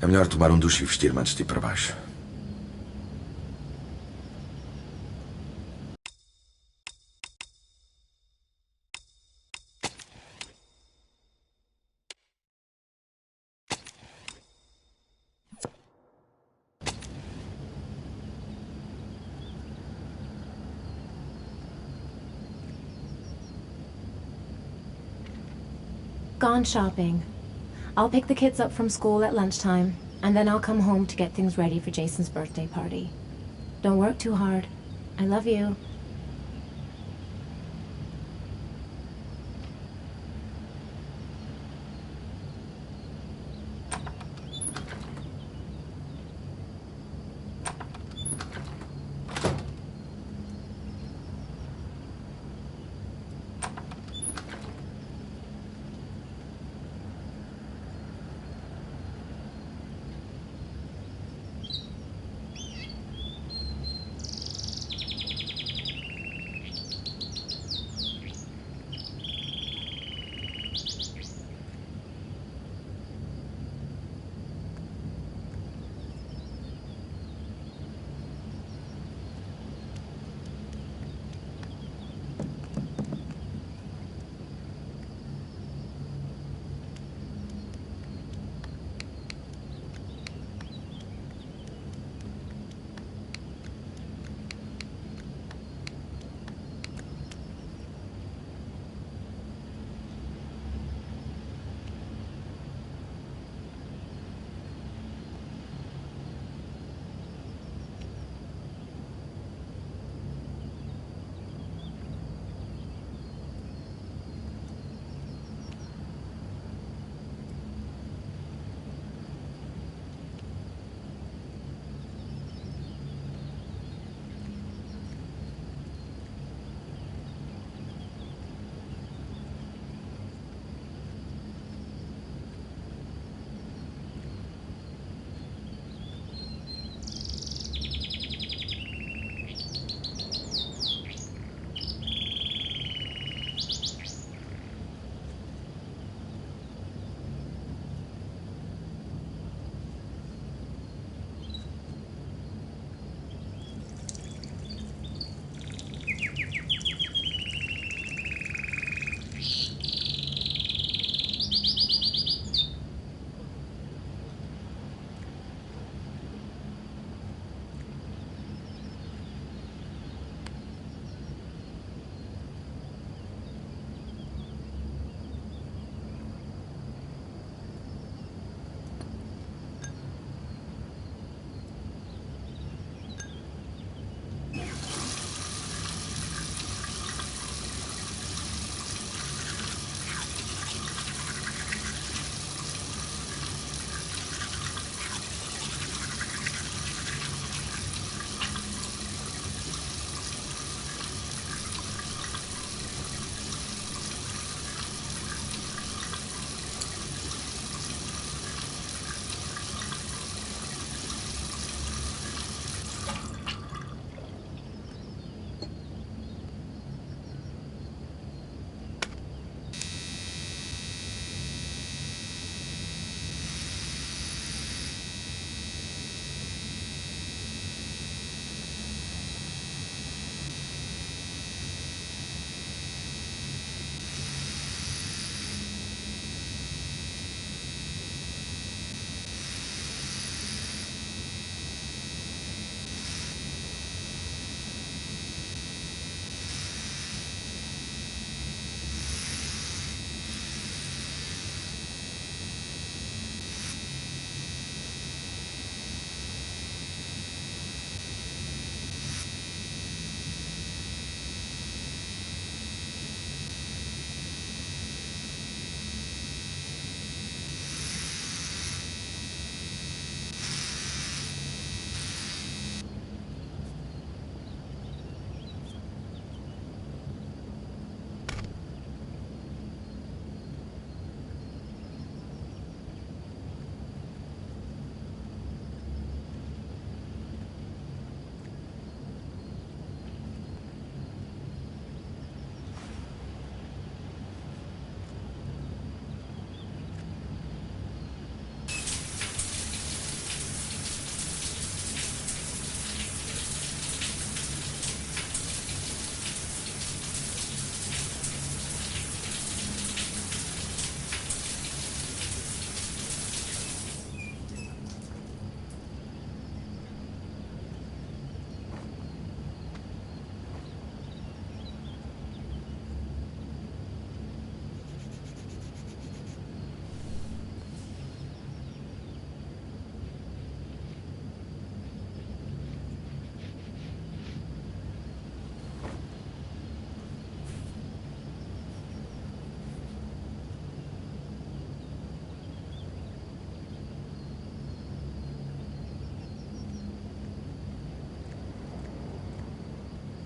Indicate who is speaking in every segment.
Speaker 1: É melhor tomar um duche e vestir-me antes de ir para baixo.
Speaker 2: Gone shopping. I'll pick the kids up from school at lunchtime, and then I'll come home to get things ready for Jason's birthday party. Don't work too hard. I love you.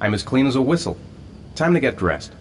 Speaker 3: I'm as clean as a whistle. Time to get dressed.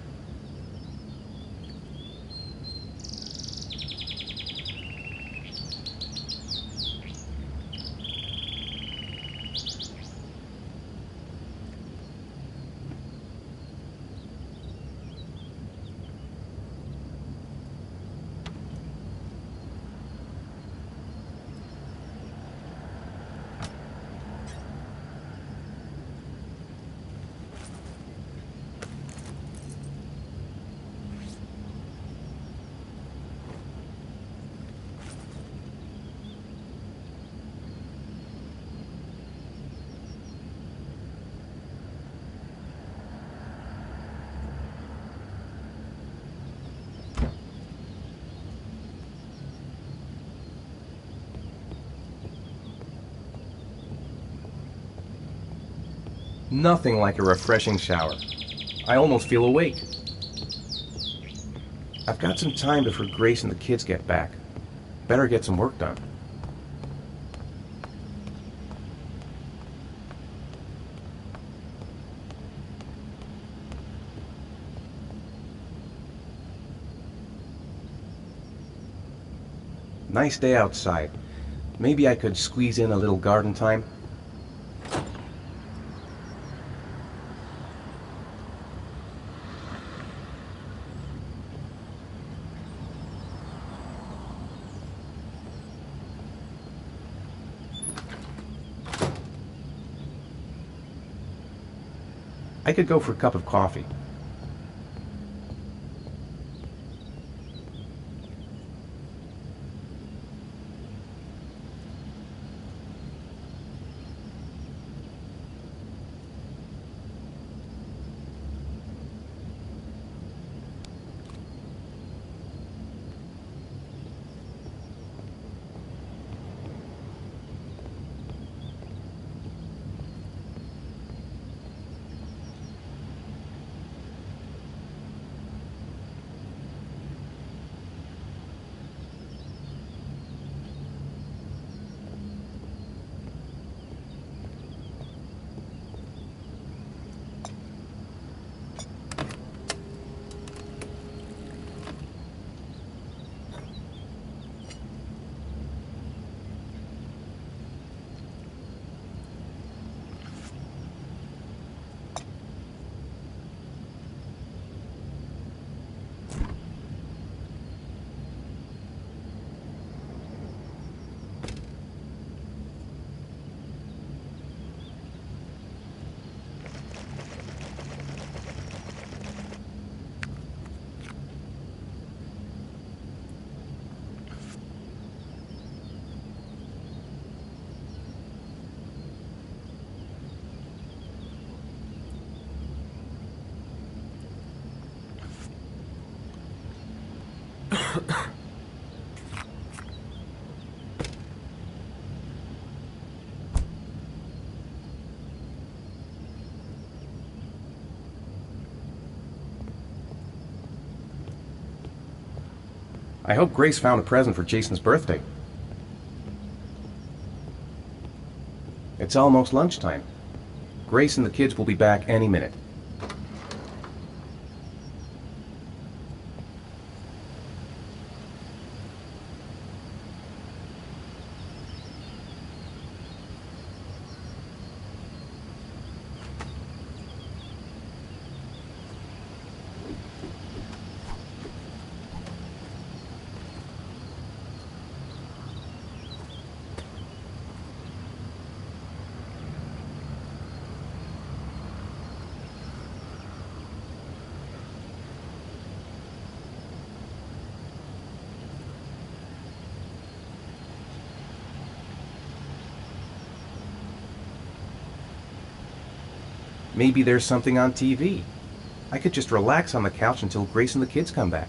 Speaker 3: Nothing like a refreshing shower. I almost feel awake. I've got some time before Grace and the kids get back. Better get some work done. Nice day outside. Maybe I could squeeze in a little garden time. I could go for a cup of coffee. I hope Grace found a present for Jason's birthday. It's almost lunchtime. Grace and the kids will be back any minute. Maybe there's something on TV. I could just relax on the couch until Grace and the kids come back.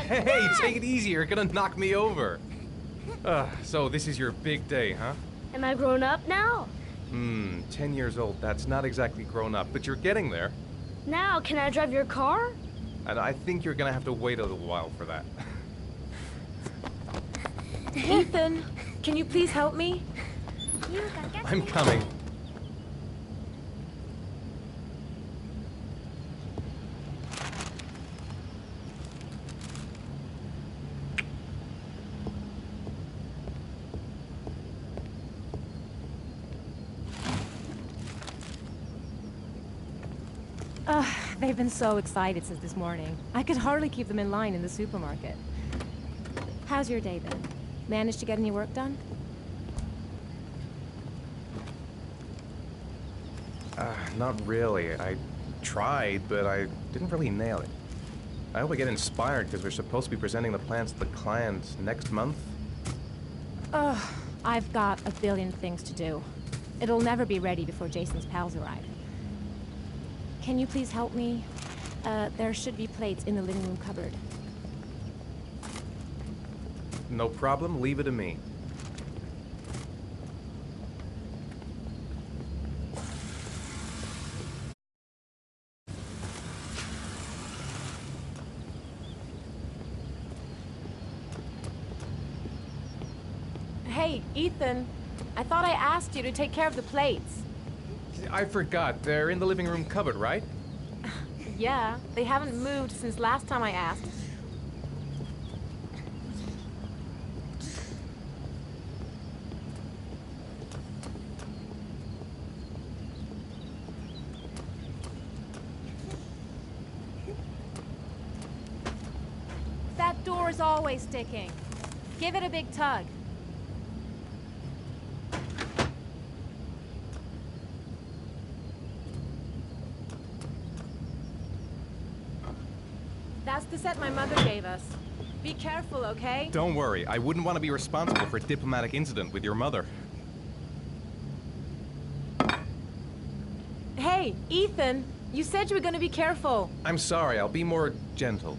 Speaker 4: Hey, take it easy. You're gonna knock me over. So this is your big day, huh?
Speaker 5: Am I grown up now?
Speaker 4: 10 years old. That's not exactly grown up, but you're getting there.
Speaker 5: Now, can I drive your car?
Speaker 4: And I think you're gonna have to wait a little while for that.
Speaker 2: Ethan, can you please help me?
Speaker 4: I'm coming.
Speaker 2: They've been so excited since this morning. I could hardly keep them in line in the supermarket. How's your day been? Managed to get any work done?
Speaker 4: Not really. I tried, but I didn't really nail it. I hope I get inspired because we're supposed to be presenting the plans to the client next month.
Speaker 2: I've got a billion things to do. It'll never be ready before Jason's pals arrive. Can you please help me? There should be plates in the living room cupboard.
Speaker 4: No problem. Leave it to me.
Speaker 2: Hey, Ethan. I thought I asked you to take care of the plates.
Speaker 4: I forgot. They're in the living room cupboard, right?
Speaker 2: Yeah, they haven't moved since last time I asked. That door is always sticking. Give it a big tug. That's the set my mother gave us. Be careful, okay?
Speaker 4: Don't worry. I wouldn't want to be responsible for a diplomatic incident with your mother.
Speaker 2: Hey, Ethan, you said you were going to be careful.
Speaker 4: I'm sorry. I'll be more gentle.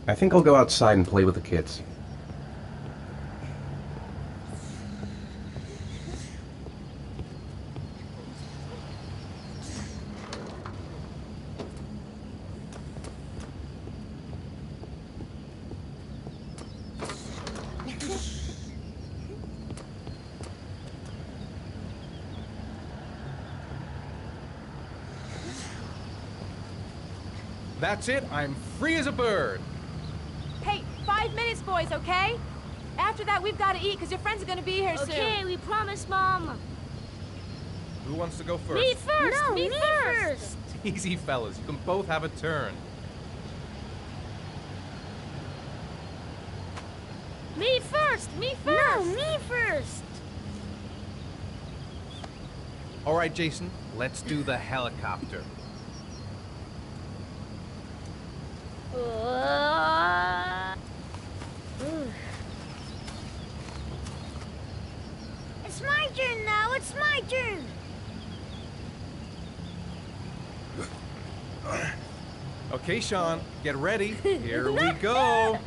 Speaker 3: I think I'll go outside and play with the kids.
Speaker 4: That's it. I'm free as a bird.
Speaker 2: Hey, 5 minutes, boys, okay? After that, we've got to eat, because your friends are going to be here soon.
Speaker 5: Okay, we promise, Mom.
Speaker 4: Who wants to go first?
Speaker 5: Me first!
Speaker 2: No,
Speaker 5: me
Speaker 2: me
Speaker 5: first!
Speaker 4: Easy, fellas. You can both have a turn.
Speaker 5: Me first! Me first! No, me first!
Speaker 4: All right, Jason. Let's do the helicopter.
Speaker 5: It's my turn now, it's my turn!
Speaker 4: Okay, Sean, get ready. Here we go.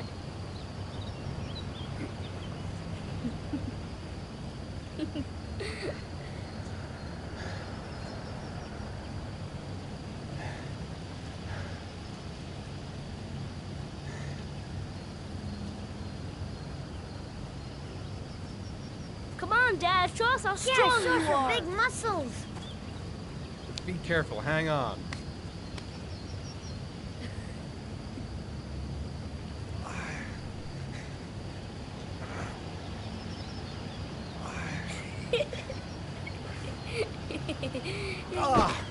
Speaker 5: Come on, Dad, show us how strong you are. Big muscles.
Speaker 4: Be careful. Hang on. Ah.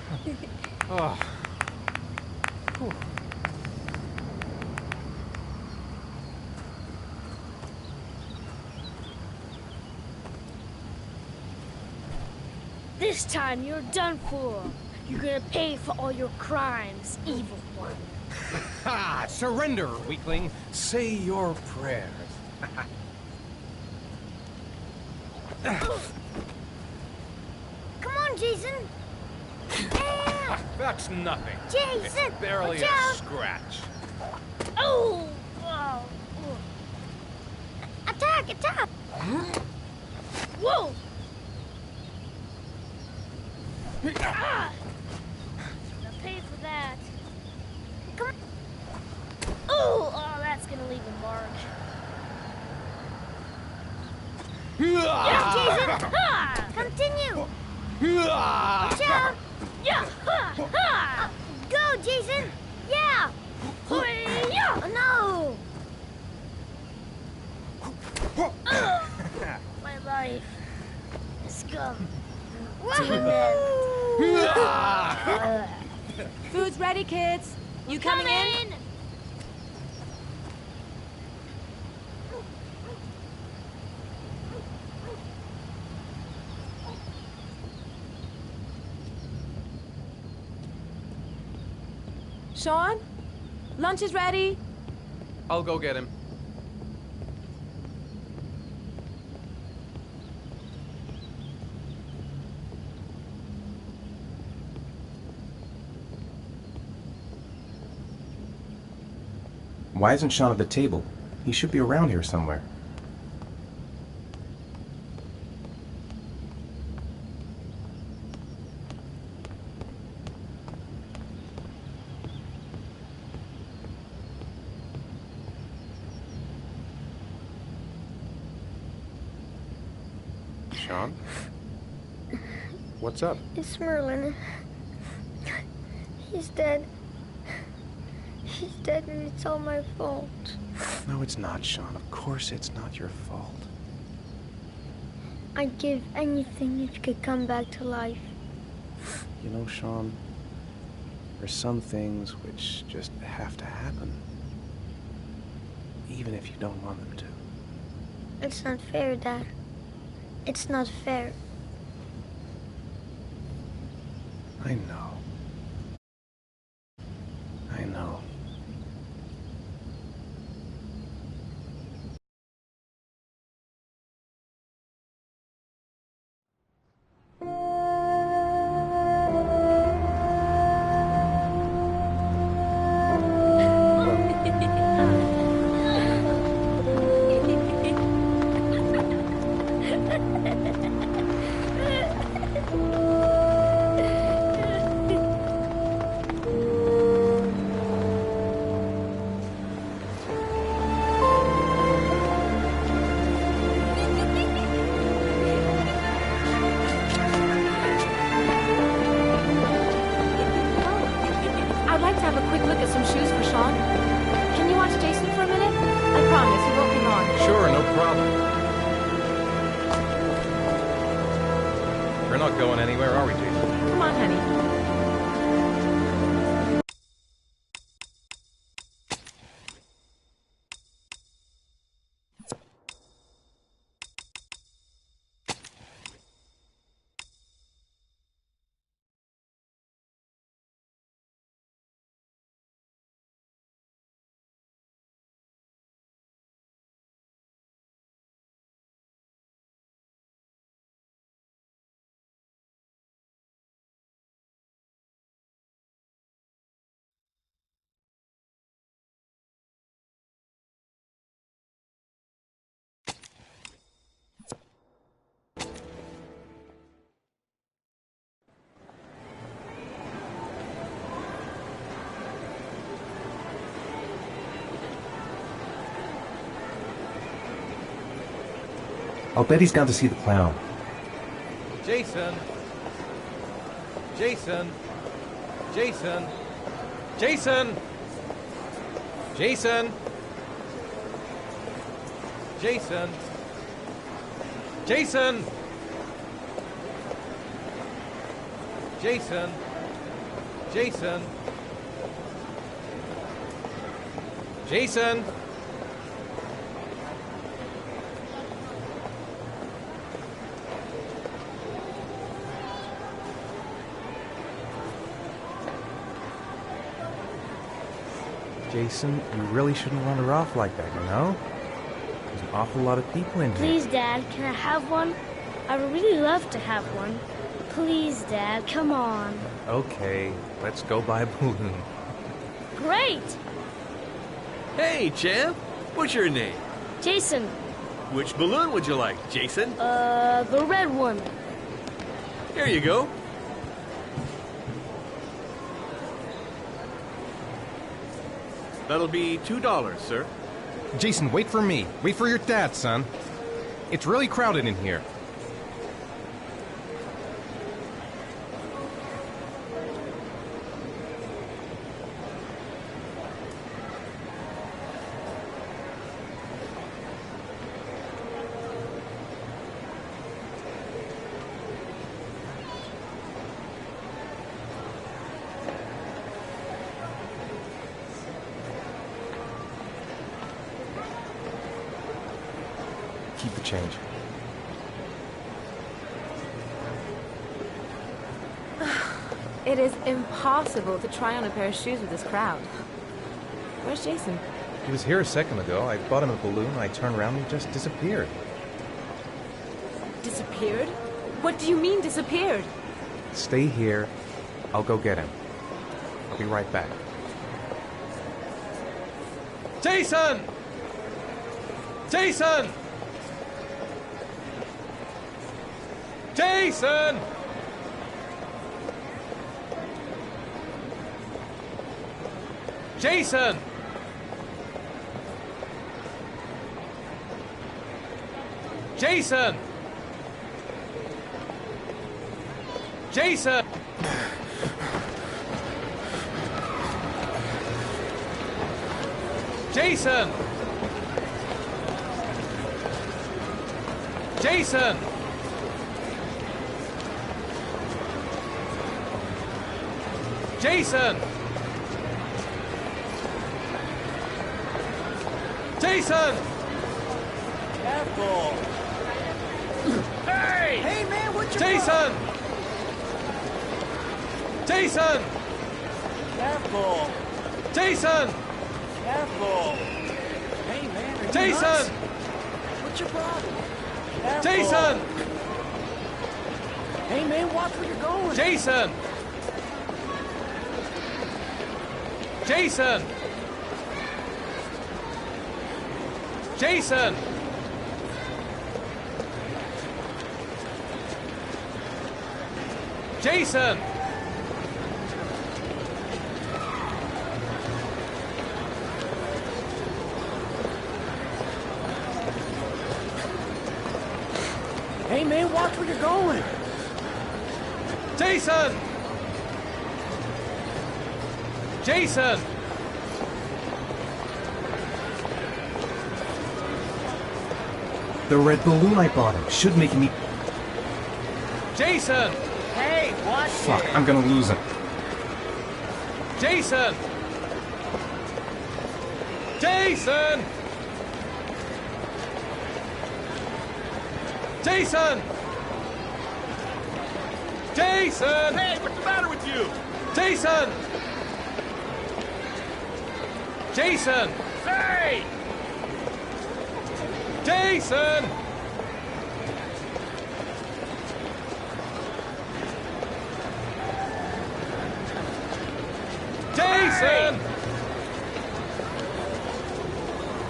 Speaker 4: Oh. Whew.
Speaker 5: This time you're done for. You're gonna pay for all your crimes, evil one.
Speaker 4: Ha! Surrender, weakling. Say your prayers.
Speaker 5: Come on, Jason. Yeah.
Speaker 4: That's nothing.
Speaker 5: Jason,
Speaker 4: It's barely
Speaker 5: watch
Speaker 4: a
Speaker 5: out.
Speaker 4: scratch.
Speaker 5: Oh! Oh! Attack! Attack! Whoa! Ah! Gonna pay for that. Come on. Oh, that's gonna leave a mark. Yeah, Jason! Ha! Continue! Watch out! Yeah! Ha! Ha! Go, Jason! Yeah! Yeah! No! My life. Scum.
Speaker 2: Food's ready, kids. You coming in? Sean? Lunch is ready.
Speaker 4: I'll go get him.
Speaker 3: Why isn't Sean at the table? He should be around here somewhere.
Speaker 4: Sean? What's up?
Speaker 5: It's Merlin. He's dead. He's dead and it's all my fault.
Speaker 4: No, it's not, Sean. Of course it's not your fault.
Speaker 5: I'd give anything if you could come back to life.
Speaker 4: You know, Sean, there's some things which just have to happen. Even if you don't want them to.
Speaker 5: It's not fair, Dad. It's not fair.
Speaker 4: I know. I know.
Speaker 2: I'd like to have a quick look at some shoes for Sean. Can you watch Jason for a minute? I promise, he won't be long.
Speaker 4: Sure, no problem. We're not going anywhere, are we, Jason?
Speaker 2: Come on, honey.
Speaker 3: I'll bet he's gone to see the clown.
Speaker 4: Jason! Jason! Jason! Jason! Jason! Jason! Jason! Jason! Jason! Jason! Jason, you really shouldn't run her off like that, you know? There's an awful lot of people in here.
Speaker 5: Please, Dad, can I have one? I would really love to have one. Please, Dad, come on.
Speaker 4: Okay, let's go buy a balloon.
Speaker 5: Great!
Speaker 6: Hey, champ. What's your name?
Speaker 5: Jason,
Speaker 6: Which balloon would you like, Jason?
Speaker 5: the red one.
Speaker 6: Here you go. That'll be $2, sir.
Speaker 4: Jason, wait for me. Wait for your dad, son. It's really crowded in here. Keep the change.
Speaker 2: It is impossible to try on a pair of shoes with this crowd. Where's Jason?
Speaker 4: He was here a second ago. I bought him a balloon, I turned around and he just disappeared.
Speaker 2: Disappeared? What do you mean disappeared?
Speaker 4: Stay here. I'll go get him. I'll be right back. Jason! Jason! Jason! Jason! Jason! Jason! Jason! Jason! Jason! Jason!
Speaker 7: Careful!
Speaker 6: Hey!
Speaker 7: Hey man, what's your
Speaker 4: Jason! Jason!
Speaker 7: Careful!
Speaker 4: Jason!
Speaker 7: Careful! Hey man, are you
Speaker 4: Jason!
Speaker 7: nuts? What's your problem? Careful.
Speaker 4: Jason!
Speaker 7: Hey man, watch where you're going!
Speaker 4: Jason! Jason! Jason! Jason!
Speaker 7: Hey man, watch where you're going!
Speaker 4: Jason! Jason!
Speaker 3: The red balloon I bought him should make me...
Speaker 4: Jason!
Speaker 7: Hey, watch
Speaker 3: Fuck,
Speaker 7: it!
Speaker 3: I'm gonna lose him.
Speaker 4: Jason! Jason! Jason! Jason!
Speaker 6: Hey, what's the matter with you?
Speaker 4: Jason! Jason!
Speaker 6: Hey!
Speaker 4: Jason! Jason!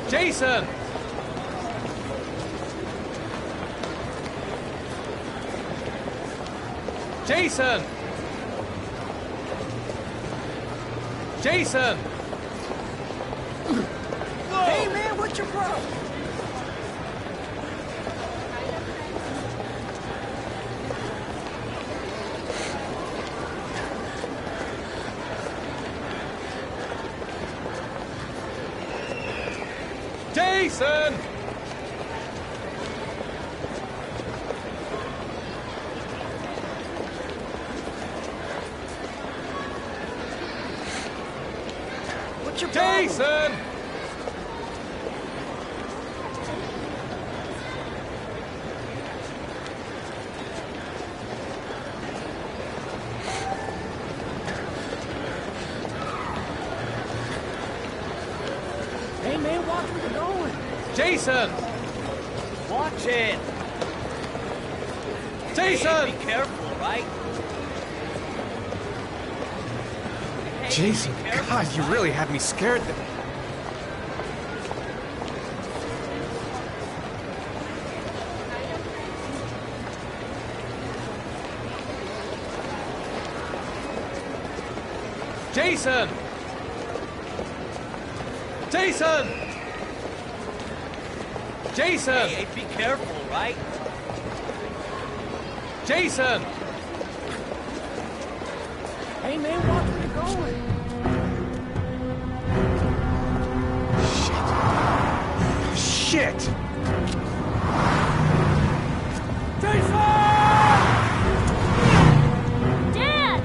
Speaker 4: Jason! Jason! Jason!
Speaker 7: Hey man, what's your problem?
Speaker 4: Jason!
Speaker 7: What's your problem?
Speaker 4: Jason! Jason!
Speaker 7: Watch it!
Speaker 4: Jason!
Speaker 7: Hey, be careful, right? Hey,
Speaker 4: Jason,
Speaker 7: be careful,
Speaker 4: God, you
Speaker 7: right?
Speaker 4: really had me scared there. Jason! Jason! Jason!
Speaker 7: Hey, be careful, right?
Speaker 4: Jason!
Speaker 7: Hey, man, watch where you're going.
Speaker 4: Shit!
Speaker 5: Dad!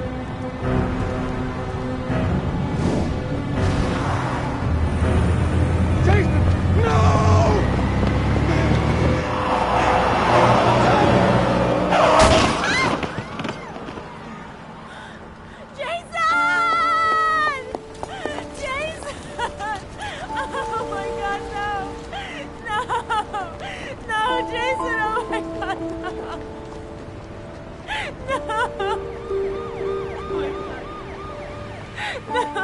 Speaker 4: Jason! No!
Speaker 5: Jason! Jason! Oh my God, no! No! No, Jason! Oh my God, no! No! Oh my God. No!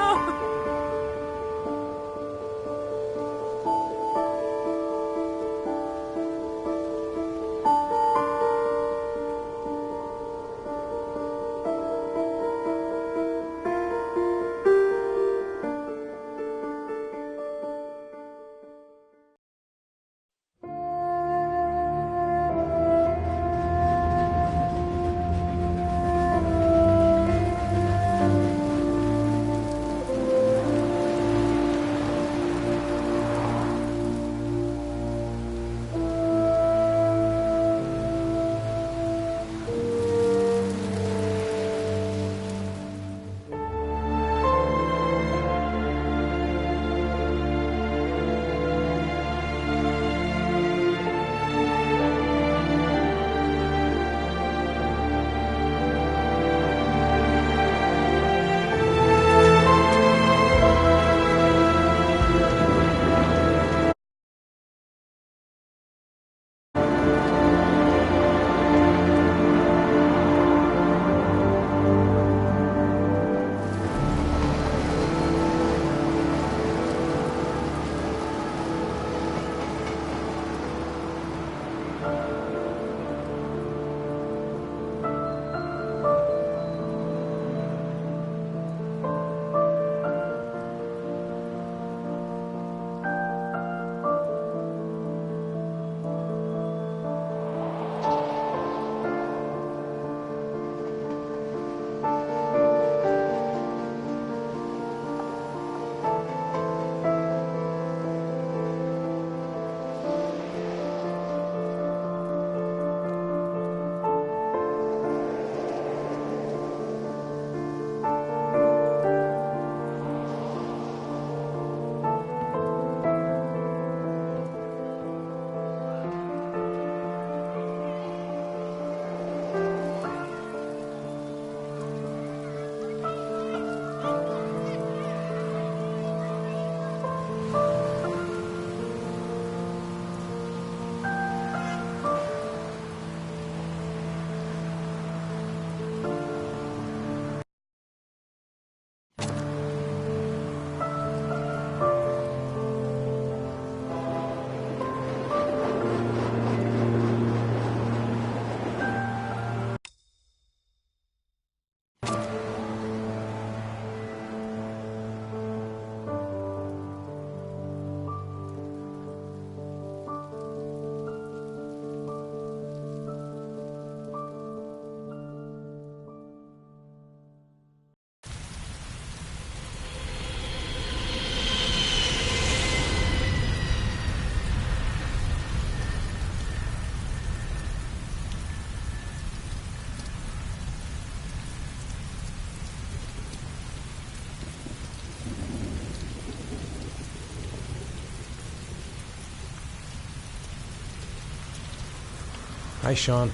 Speaker 4: Hi, Sean.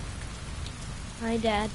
Speaker 5: Hi, Dad.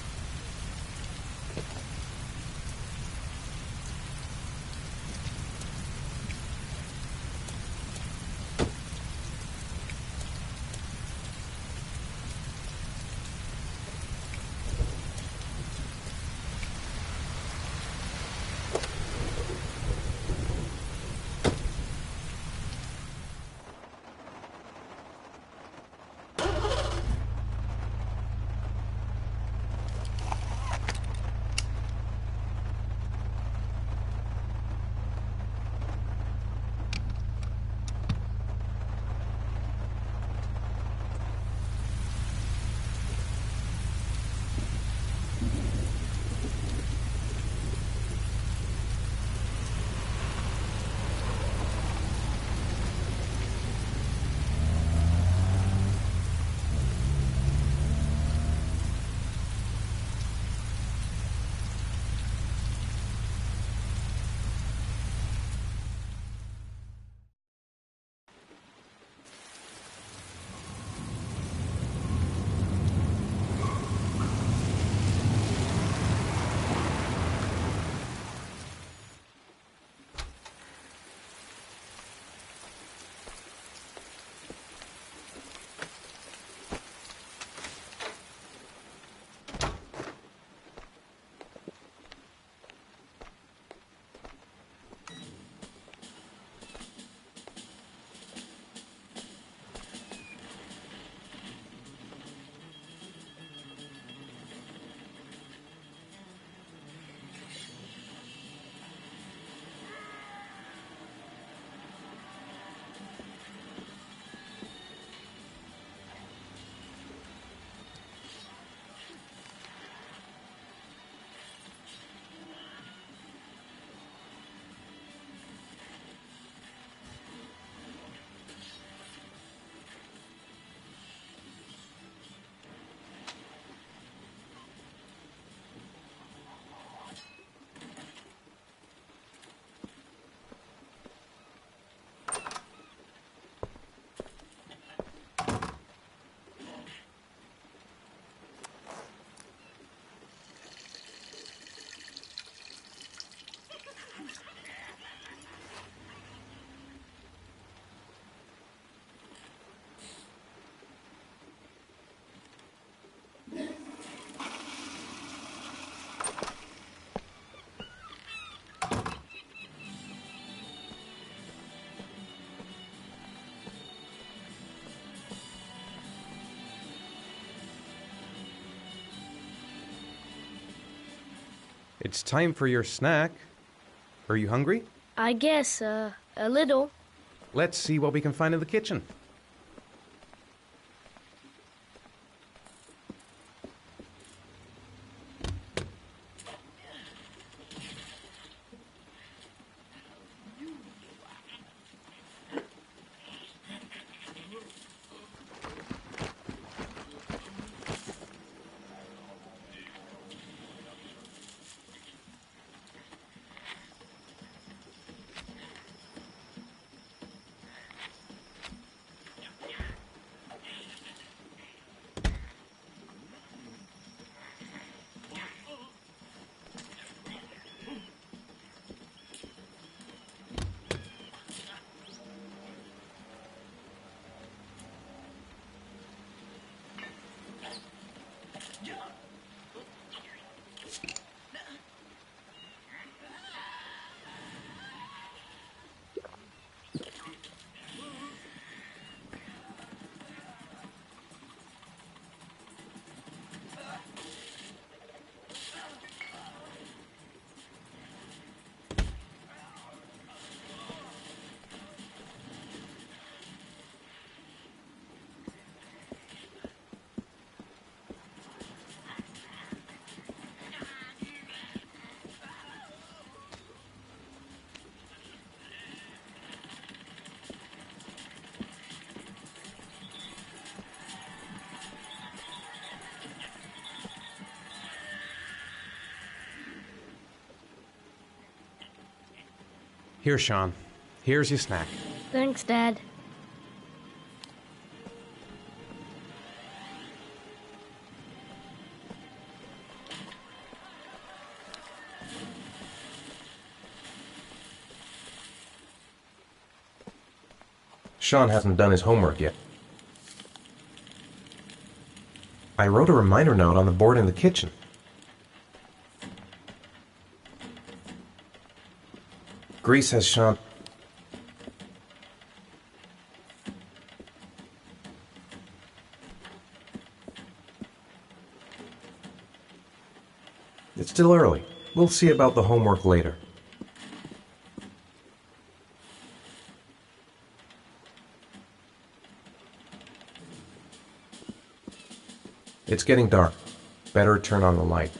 Speaker 4: It's time for your snack. Are you hungry?
Speaker 5: I guess, a little.
Speaker 4: Let's see what we can find in the kitchen. Here, Sean. Here's your snack.
Speaker 5: Thanks, Dad.
Speaker 3: Sean hasn't done his homework yet. I wrote a reminder note on the board in the kitchen. Grease has Sean... It's still early. We'll see about the homework later. It's getting dark. Better turn on the light.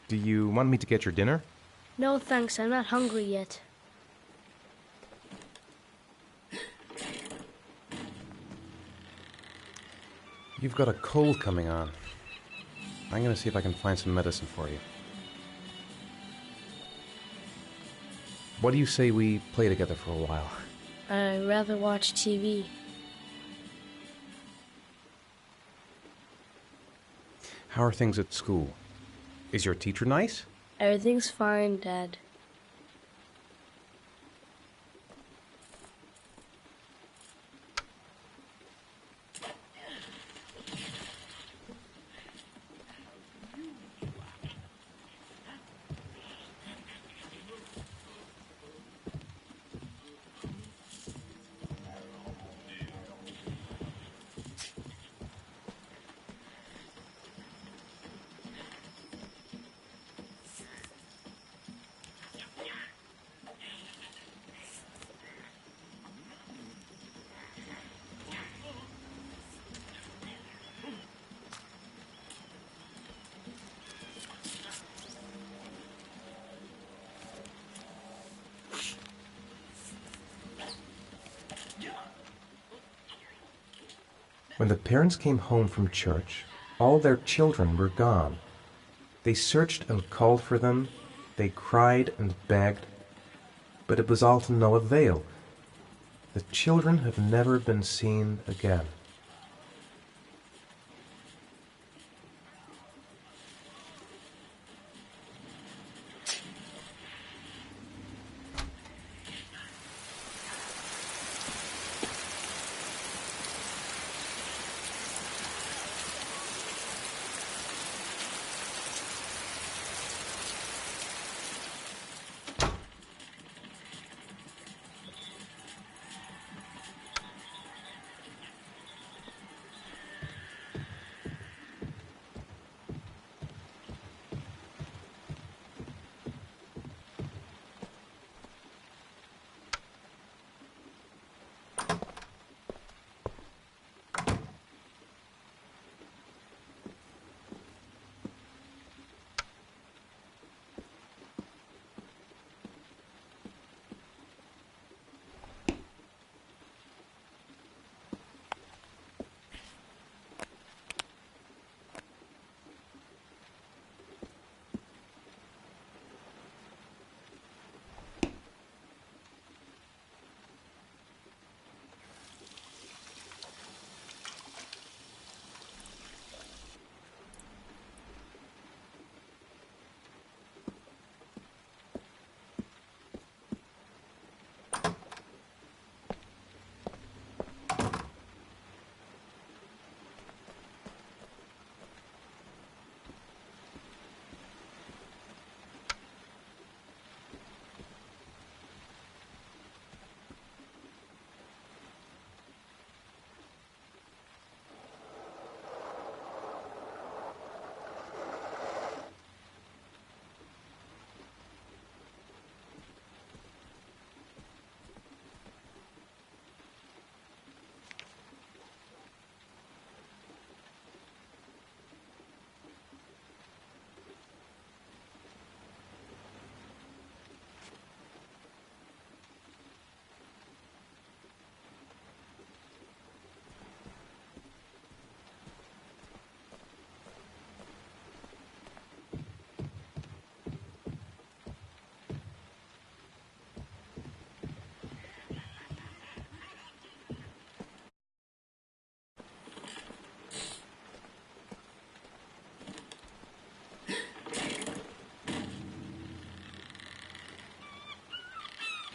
Speaker 4: Do you want me to get your dinner?
Speaker 5: No thanks, I'm not hungry yet.
Speaker 4: You've got a cold coming on. I'm gonna see if I can find some medicine for you. What do you say we play together for a while?
Speaker 5: I'd rather watch TV.
Speaker 4: How are things at school? Is your teacher nice?
Speaker 5: Everything's fine, Dad.
Speaker 3: When the parents came home from church, all their children were gone. They searched and called for them, they cried and begged, but it was all to no avail. The children have never been seen again.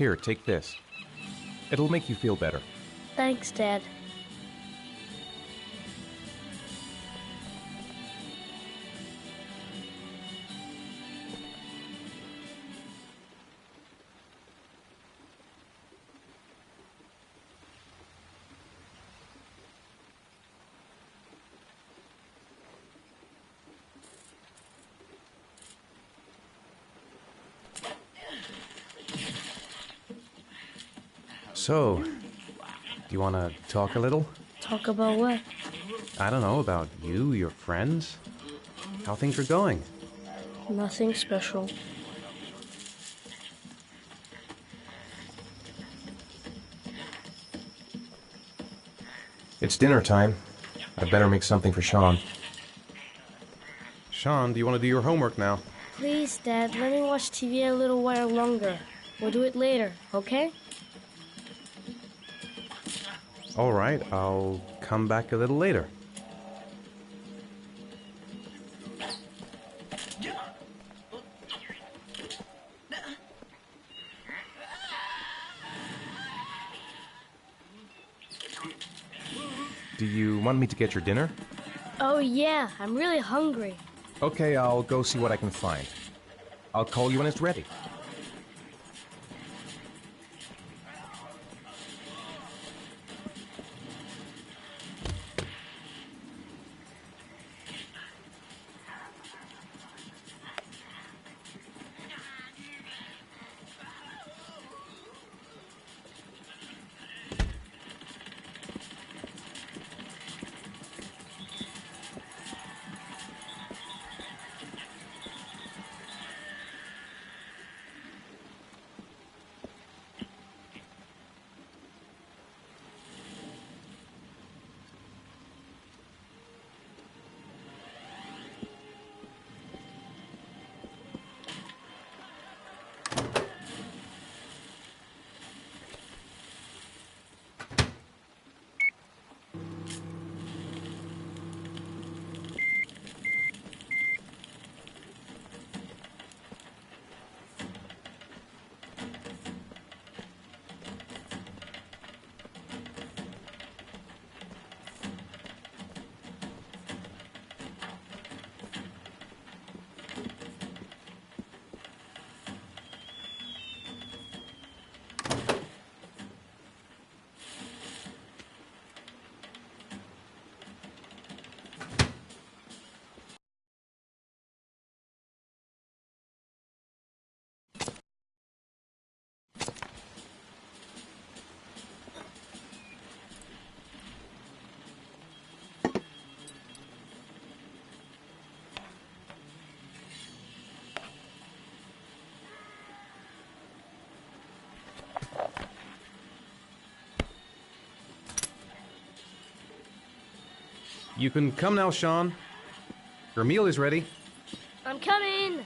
Speaker 4: Here, take this. It'll make you feel better.
Speaker 5: Thanks, Dad.
Speaker 4: So, do you want to talk a little?
Speaker 5: Talk about what?
Speaker 4: I don't know, about you, your friends, how things are going.
Speaker 5: Nothing special.
Speaker 3: It's dinner time. I'd better make something for Sean.
Speaker 4: Sean, do you want to do your homework now?
Speaker 5: Please, Dad, let me watch TV a little while longer. We'll do it later, okay?
Speaker 4: All right, I'll come back a little later. Do you want me to get your dinner?
Speaker 5: Oh yeah, I'm really hungry.
Speaker 4: Okay, I'll go see what I can find. I'll call you when it's ready. You can come now, Sean. Your meal is ready.
Speaker 5: I'm coming.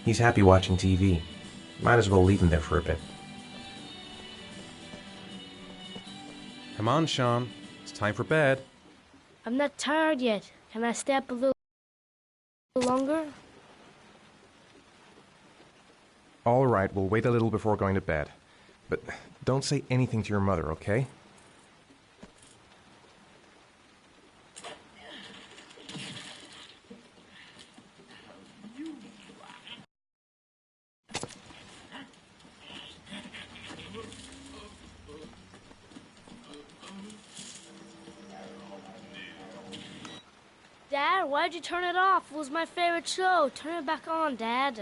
Speaker 3: He's happy watching TV. Might as well leave him there for a bit.
Speaker 4: Come on, Sean. It's time for bed.
Speaker 5: I'm not tired yet. Can I stay up a little longer?
Speaker 4: All right, we'll wait a little before going to bed. But don't say anything to your mother, okay?
Speaker 5: Dad, why'd you turn it off? It was my favorite show. Turn it back on, Dad.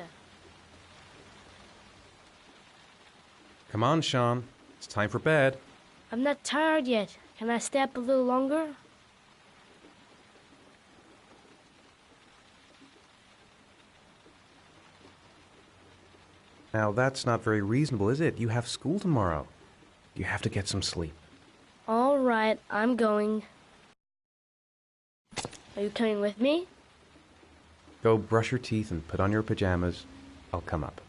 Speaker 4: Come on, Sean. It's time for bed.
Speaker 5: I'm not tired yet. Can I stay up a little longer?
Speaker 4: Now, that's not very reasonable, is it? You have school tomorrow. You have to get some sleep.
Speaker 5: All right, I'm going. Are you coming with me?
Speaker 4: Go brush your teeth and put on your pajamas. I'll come up.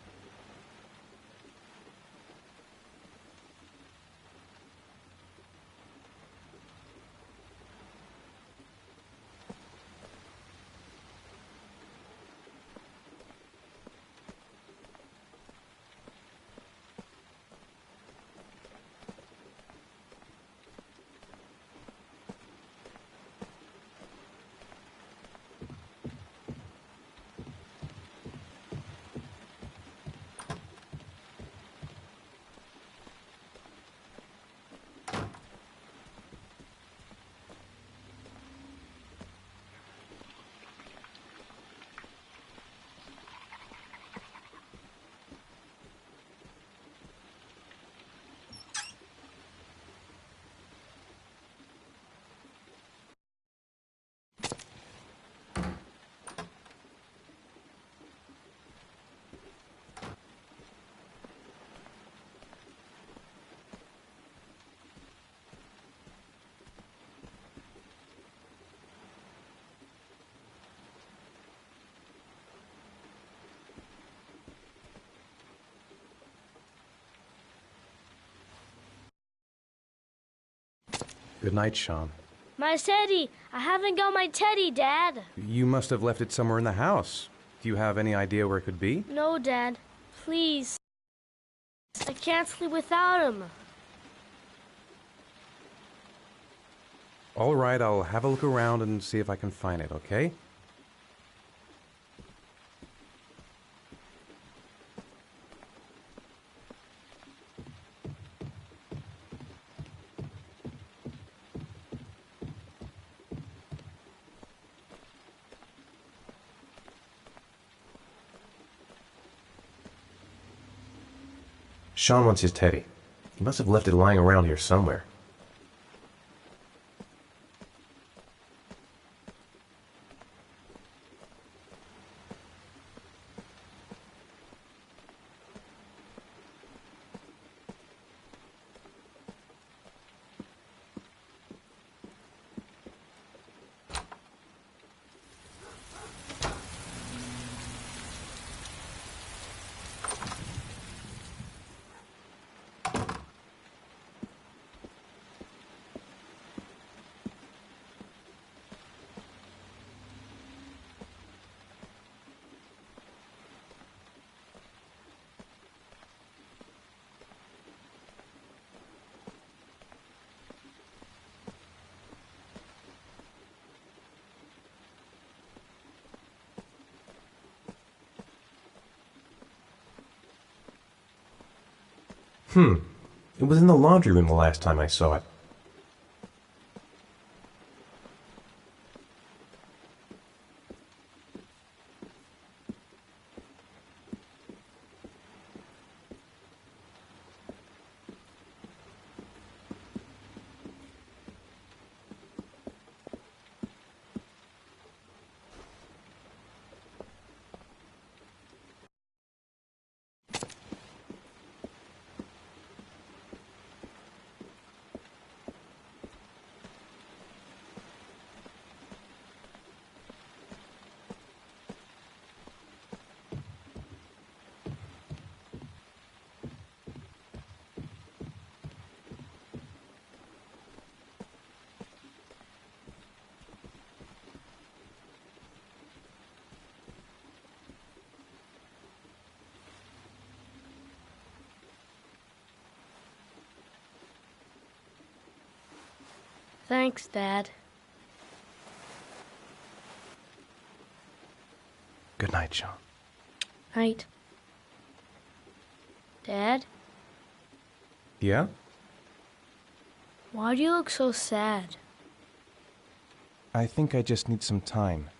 Speaker 4: Good night, Sean.
Speaker 5: My teddy! I haven't got my teddy, Dad.
Speaker 4: You must have left it somewhere in the house. Do you have any idea where it could be?
Speaker 5: No, Dad. Please. I can't sleep without him.
Speaker 4: All right, I'll have a look around and see if I can find it, okay?
Speaker 3: Sean wants his teddy. He must have left it lying around here somewhere. It was in the laundry room the last time I saw it.
Speaker 5: Thanks, Dad.
Speaker 3: Good night, Sean.
Speaker 5: Night. Dad,
Speaker 4: Yeah?
Speaker 5: why do you look so sad?
Speaker 4: I think I just need some time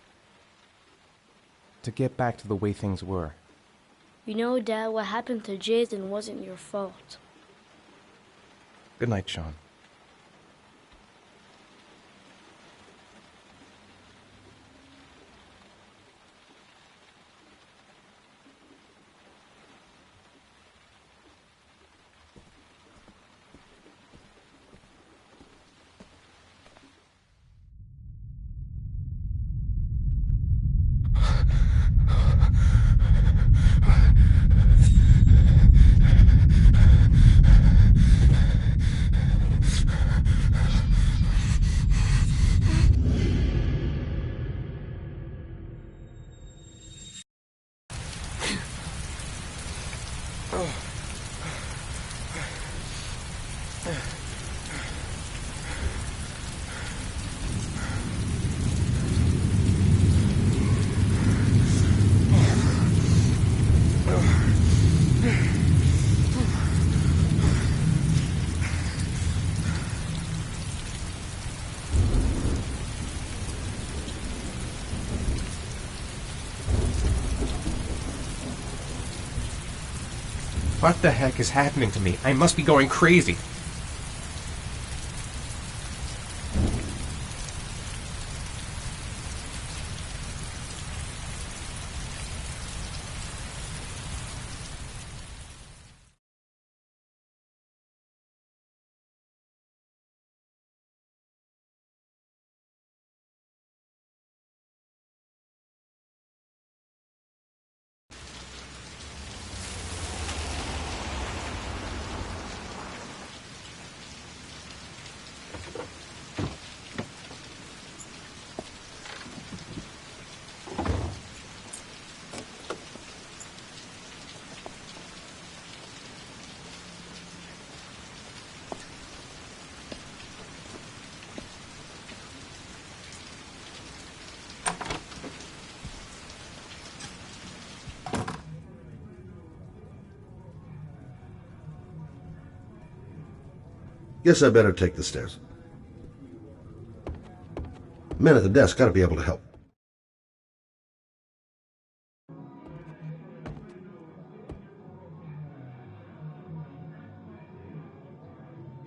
Speaker 4: to get back to the way things were.
Speaker 5: You know, Dad, what happened to Jason wasn't your fault.
Speaker 4: Good night, Sean.
Speaker 3: What the heck is happening to me? I must be going crazy.
Speaker 1: Guess I better take the stairs. Men at the desk gotta be able to help.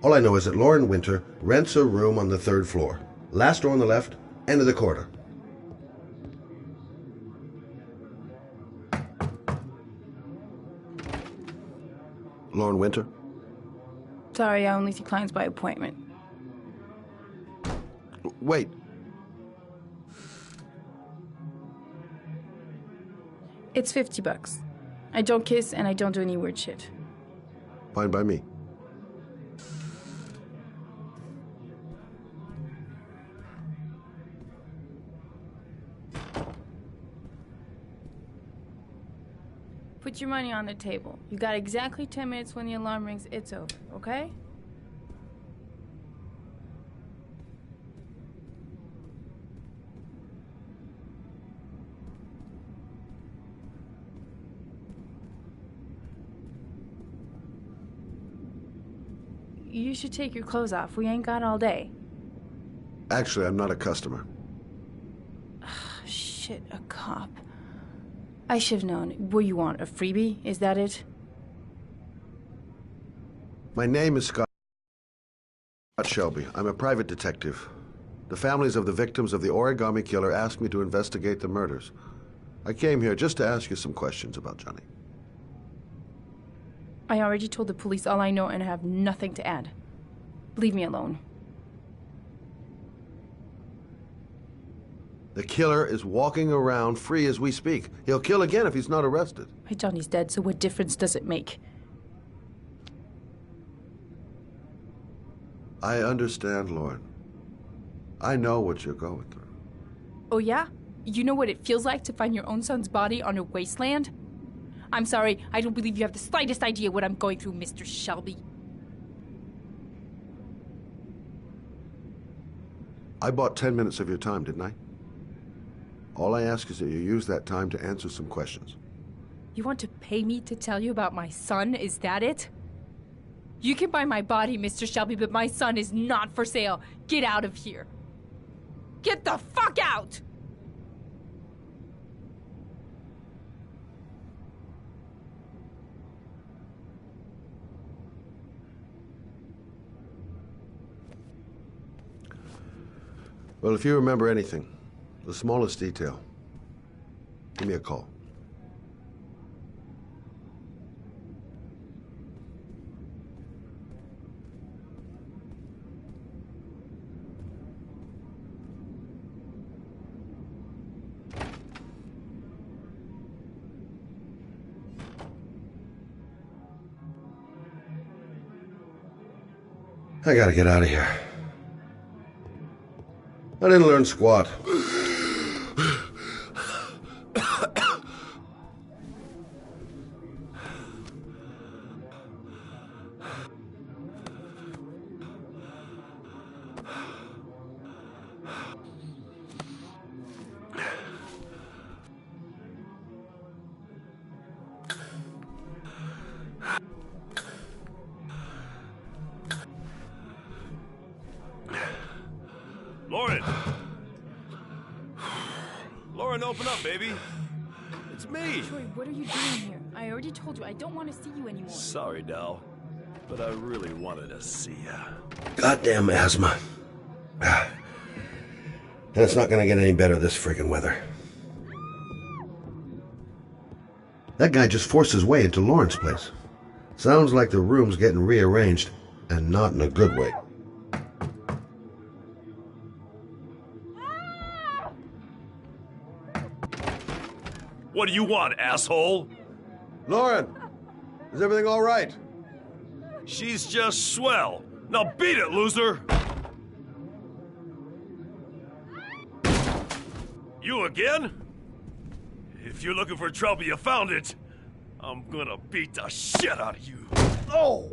Speaker 1: All I know is that Lauren Winter rents a room on the 3rd floor. Last door on the left, end of the corridor. Lauren Winter?
Speaker 8: Sorry, I only see clients by appointment.
Speaker 1: Wait.
Speaker 8: It's $50. I don't kiss and I don't do any weird shit.
Speaker 1: Fine by me.
Speaker 8: Put your money on the table. You got exactly 10 minutes. When the alarm rings, it's over, okay? You should take your clothes off. We ain't got all day.
Speaker 1: Actually, I'm not a customer.
Speaker 8: Shit, a cop. I should have known. What do you want, a freebie? Is that it?
Speaker 1: My name is Scott Shelby. I'm a private detective. The families of the victims of the origami killer asked me to investigate the murders. I came here just to ask you some questions about Johnny.
Speaker 8: I already told the police all I know and I have nothing to add. Leave me alone.
Speaker 1: The killer is walking around free as we speak. He'll kill again if he's not arrested.
Speaker 8: My Johnny's dead, so what difference does it make?
Speaker 1: I understand, Lauren. I know what you're going through.
Speaker 8: Oh yeah? You know what it feels like to find your own son's body on a wasteland? I'm sorry, I don't believe you have the slightest idea what I'm going through, Mr. Shelby.
Speaker 1: I bought 10 minutes of your time, didn't I? All I ask is that you use that time to answer some questions.
Speaker 8: You want to pay me to tell you about my son? Is that it? You can buy my body, Mr. Shelby, but my son is not for sale. Get out of here. Get the fuck out!
Speaker 1: Well, if you remember anything, the smallest detail, give me a call. I gotta get out of here. I didn't learn squat.
Speaker 6: Lauren! Lauren, open up, baby. It's me.
Speaker 8: Troy, what are you doing here? I already told you I don't want to see you anymore.
Speaker 6: Sorry, Dal, but I really wanted to see ya.
Speaker 1: Goddamn asthma. And it's not gonna get any better this friggin' weather. That guy just forced his way into Lauren's place. Sounds like the room's getting rearranged, and not in a good way.
Speaker 6: What do you want, asshole?
Speaker 1: Lauren, is everything all right?
Speaker 6: She's just swell. Now beat it, loser! You again? If you're looking for trouble, you found it. I'm gonna beat the shit out of you. Oh!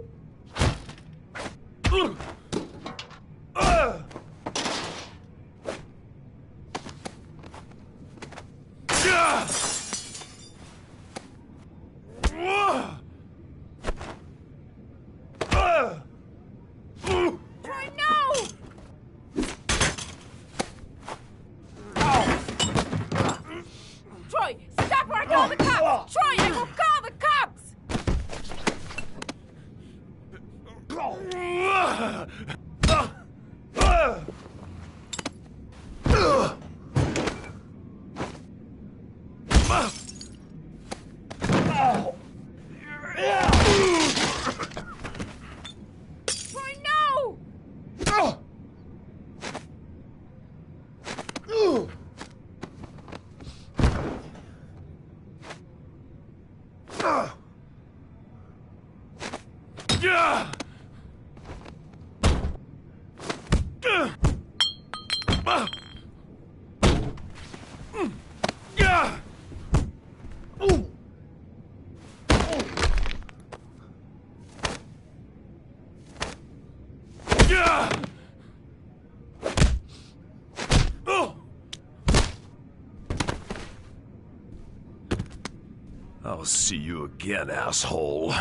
Speaker 6: I'll see you again, asshole.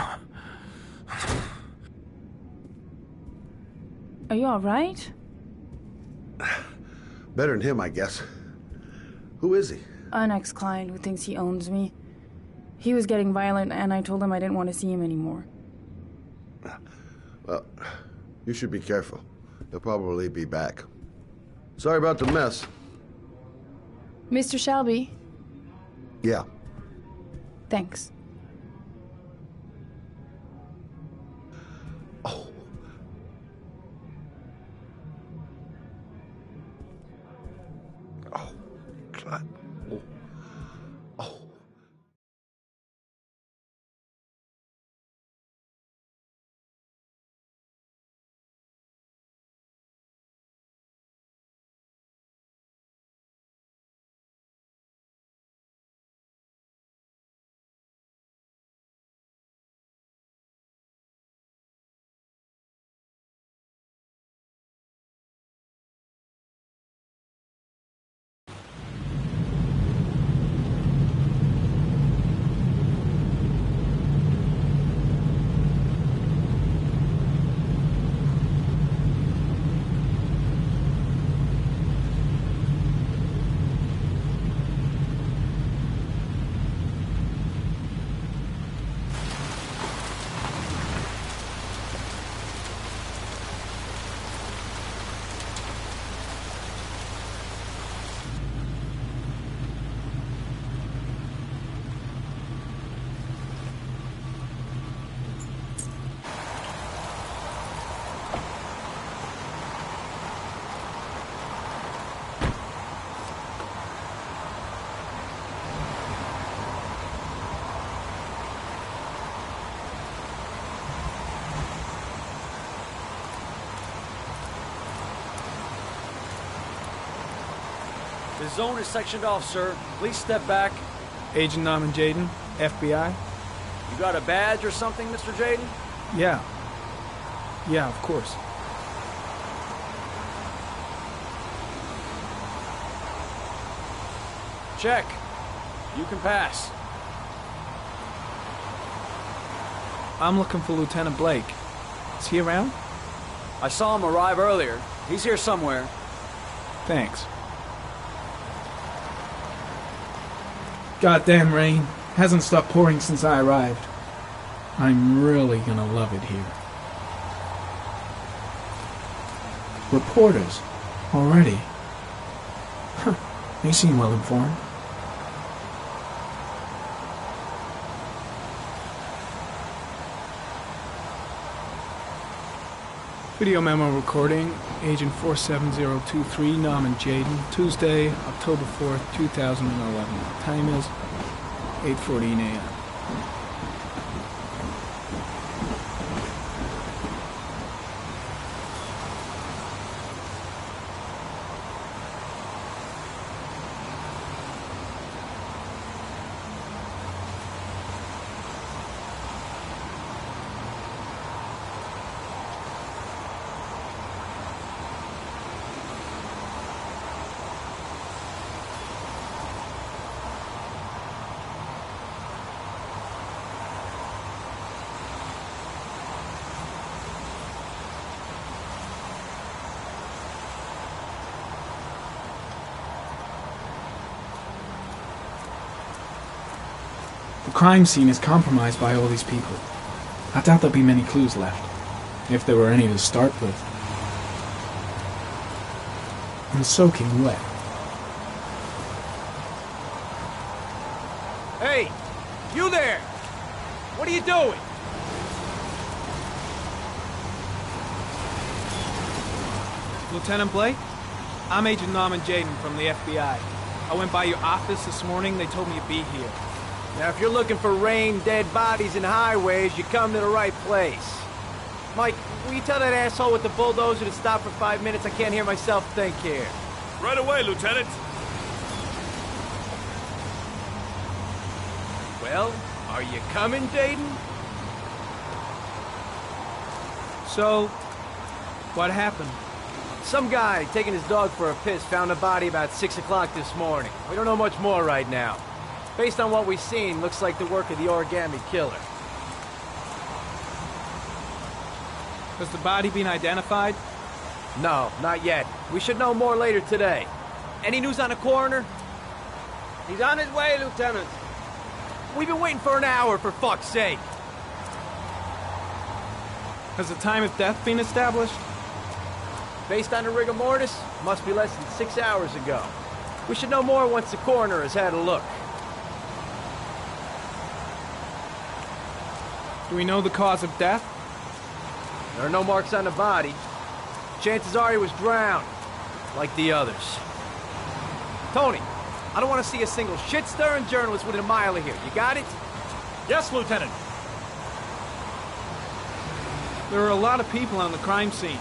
Speaker 8: Are you alright?
Speaker 1: Better than him, I guess. Who is he?
Speaker 9: An ex-client who thinks he owns me. He was getting violent, and I told him I didn't want to see him anymore.
Speaker 1: Well, you should be careful. He'll probably be back. Sorry about the mess.
Speaker 9: Mr. Shelby,
Speaker 1: Yeah.
Speaker 9: thanks.
Speaker 1: Oh. Oh, God. Oh. Oh.
Speaker 7: The zone is sectioned off, sir. Please step back.
Speaker 10: Agent Norman Jaden, FBI.
Speaker 7: You got a badge or something, Mr. Jaden?
Speaker 10: Yeah. Yeah, of course.
Speaker 7: Check. You can pass.
Speaker 10: I'm looking for Lieutenant Blake. Is he around?
Speaker 7: I saw him arrive earlier. He's here somewhere.
Speaker 10: Thanks. Goddamn rain. Hasn't stopped pouring since I arrived. I'm really gonna love it here. Reporters. Already. Huh. They seem well informed. Video memo recording, Agent 47023, Norman Jaden, Tuesday, October 4th, 2011. Time is 8:14 a.m. The crime scene is compromised by all these people. I doubt there'll be many clues left. if there were any to start with. I'm soaking wet.
Speaker 7: Hey, you there! What are you doing?
Speaker 10: Lieutenant Blake? I'm Agent Norman Jaden from the FBI. I went by your office this morning. They told me you'd be here.
Speaker 7: Now, if you're looking for rain, dead bodies, and highways, you come to the right place. Mike, will you tell that asshole with the bulldozer to stop for 5 minutes? I can't hear myself think here.
Speaker 6: Right away, Lieutenant.
Speaker 7: Well, are you coming, Jaden?
Speaker 10: So, what happened?
Speaker 7: Some guy taking his dog for a piss found a body about 6 o'clock this morning. We don't know much more right now. Based on what we've seen, looks like the work of the origami killer.
Speaker 10: Has the body been identified?
Speaker 7: No, not yet. We should know more later today. Any news on the coroner?
Speaker 11: He's on his way, Lieutenant.
Speaker 7: We've been waiting for an hour, for fuck's sake.
Speaker 10: Has the time of death been established?
Speaker 7: Based on the rigor mortis, must be less than 6 hours ago. We should know more once the coroner has had a look.
Speaker 10: Do we know the cause of death?
Speaker 7: There are no marks on the body. Chances are he was drowned, like the others. Tony, I don't want to see a single shit-stirring journalist within a mile of here. You got it?
Speaker 11: Yes, Lieutenant.
Speaker 10: There are a lot of people on the crime scene.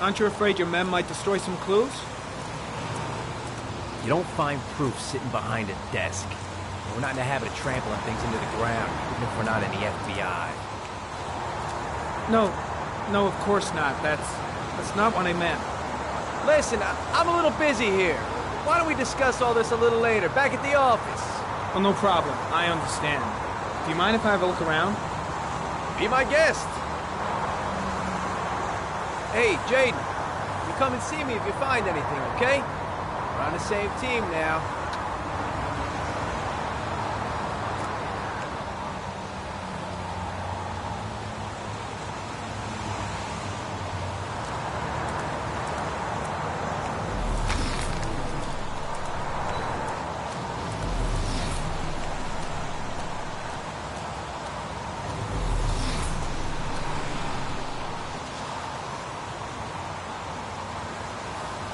Speaker 10: Aren't you afraid your men might destroy some clues?
Speaker 7: You don't find proof sitting behind a desk. We're not in the habit of trampling things into the ground, even if we're not in the FBI.
Speaker 10: No, of course not. That's not what I meant.
Speaker 7: Listen, I'm a little busy here. Why don't we discuss all this a little later, back at the office?
Speaker 10: Oh, no problem. I understand. Do you mind if I have a look around?
Speaker 7: Be my guest. Hey, Jaden, you come and see me if you find anything, okay? We're on the same team now.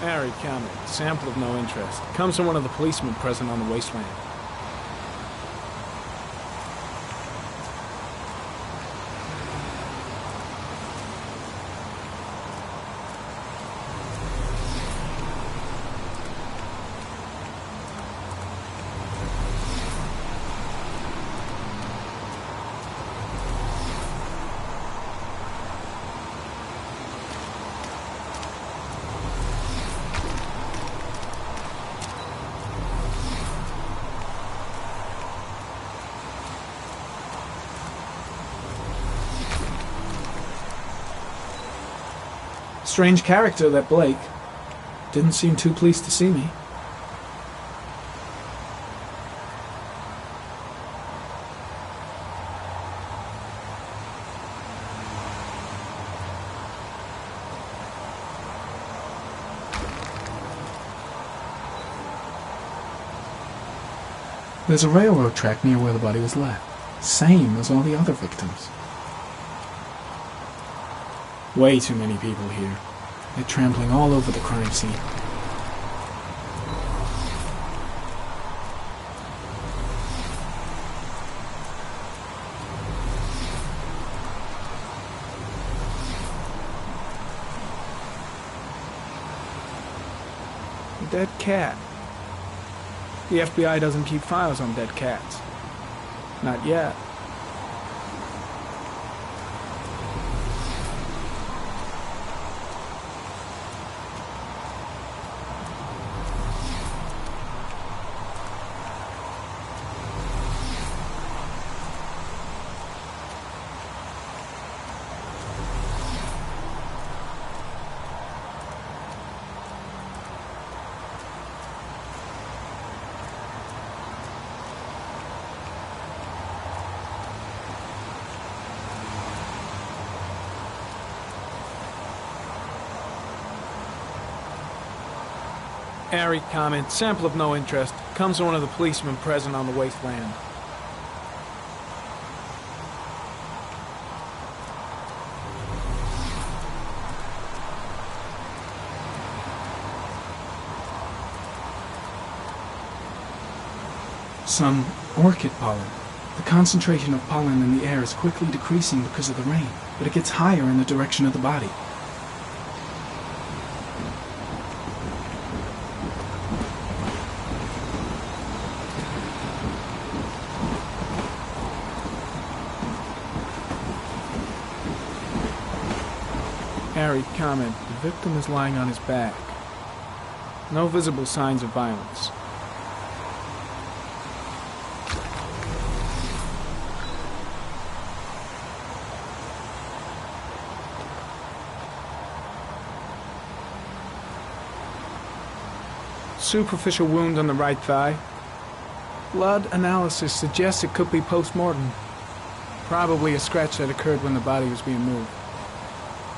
Speaker 10: Harry County. Sample of no interest. Comes from one of the policemen present on the wasteland. Strange character, that Blake. Didn't seem too pleased to see me. There's a railroad track near where the body was left. Same as all the other victims. Way too many people here. They're trampling all over the crime scene. A dead cat. The FBI doesn't keep files on dead cats. Not yet. Airy comment, sample of no interest. Comes from one of the policemen present on the wasteland. Some orchid pollen. The concentration of pollen in the air is quickly decreasing because of the rain, but it gets higher in the direction of the body. Harry comment, the victim is lying on his back. No visible signs of violence. Superficial wound on the right thigh. Blood analysis suggests it could be post-mortem. Probably a scratch that occurred when the body was being moved.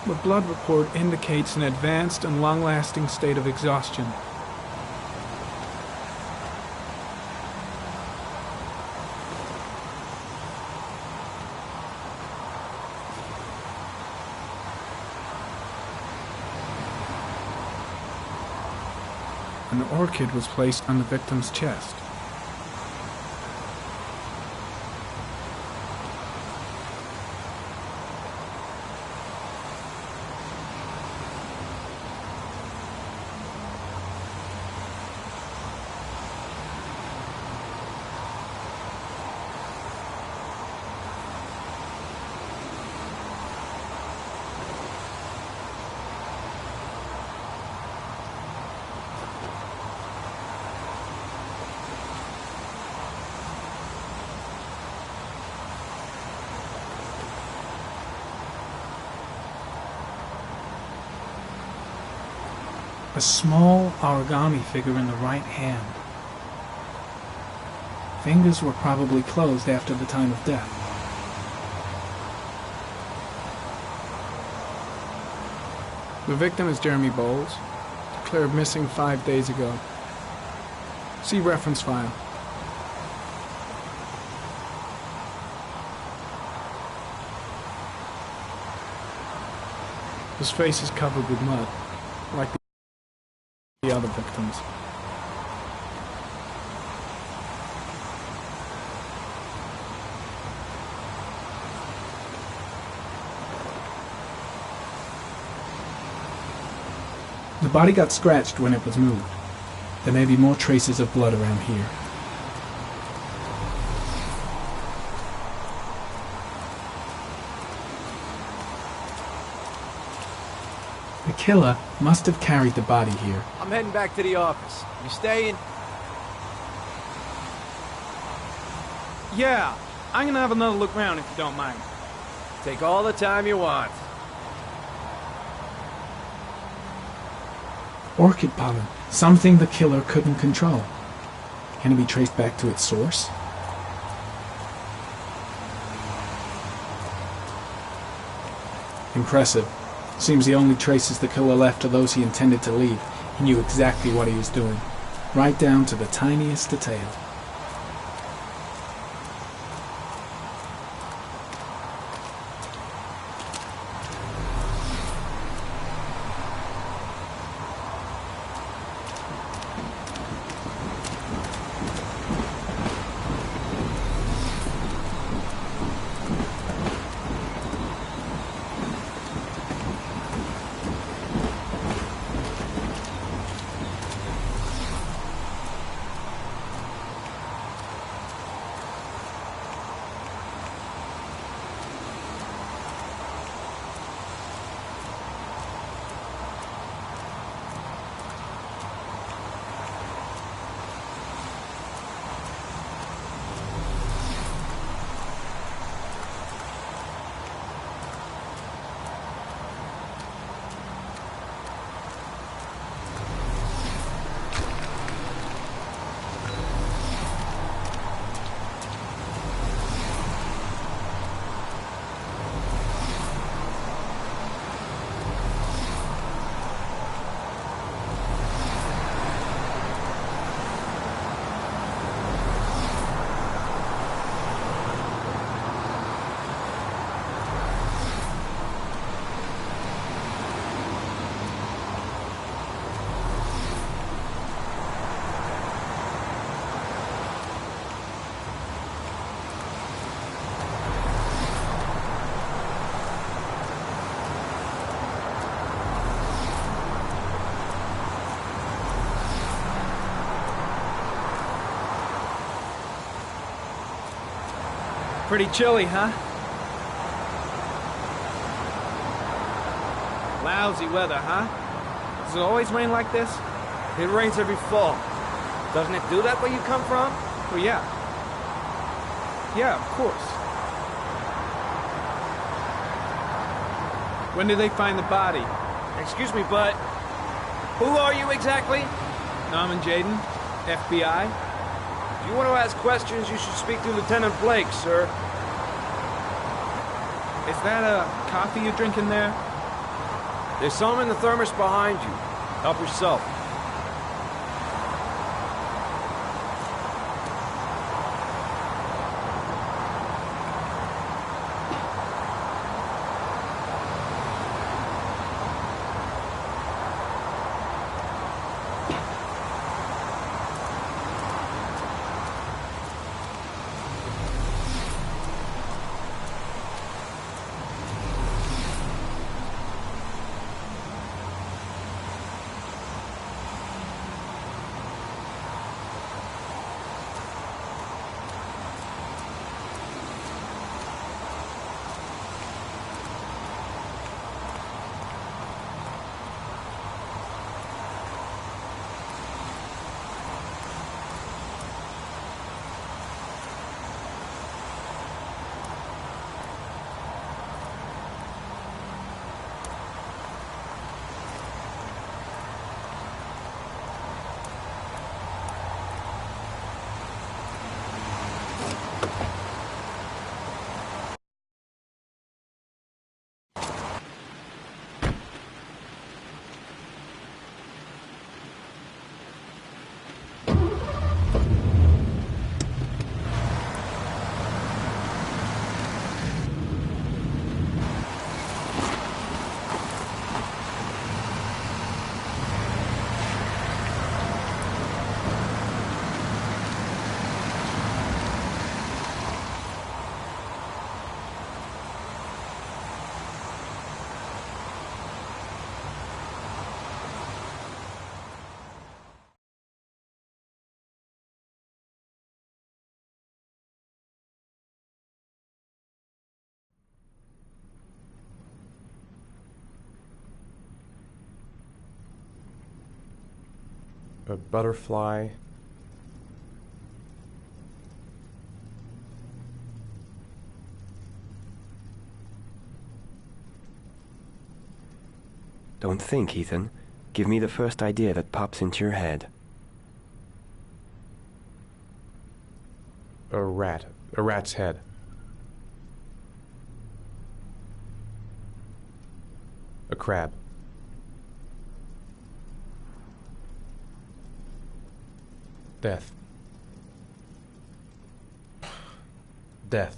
Speaker 10: The blood report indicates an advanced and long-lasting state of exhaustion. An orchid was placed on the victim's chest. A small origami figure in the right hand. Fingers were probably closed after the time of death. The victim is Jeremy Bowles, declared missing 5 days ago. See reference file. His face is covered with mud, like the other victims. The body got scratched when it was moved. There may be more traces of blood around here. The killer must have carried the body here.
Speaker 7: I'm heading back to the office. You staying?
Speaker 10: Yeah, I'm gonna have another look around if you don't mind.
Speaker 7: Take all the time you want.
Speaker 10: Orchid pollen, something the killer couldn't control. Can it be traced back to its source? Impressive. Seems the only traces the killer left are those he intended to leave. He knew exactly what he was doing, right down to the tiniest detail. Pretty chilly, huh? Lousy weather, huh? Does it always rain like this?
Speaker 11: It rains every fall. Doesn't it do that where you come from?
Speaker 10: Well, yeah. Yeah, of course. When did they find the body?
Speaker 11: Excuse me, but who are you exactly?
Speaker 10: Norman Jaden, FBI.
Speaker 11: If you want to ask questions, you should speak to Lieutenant Blake, sir.
Speaker 10: Is that a coffee you're drinking there?
Speaker 11: There's some in the thermos behind you. Help yourself.
Speaker 4: A butterfly.
Speaker 12: Don't think, Ethan. Give me the first idea that pops into your head.
Speaker 4: A rat. A rat's head. A crab. Death. Death.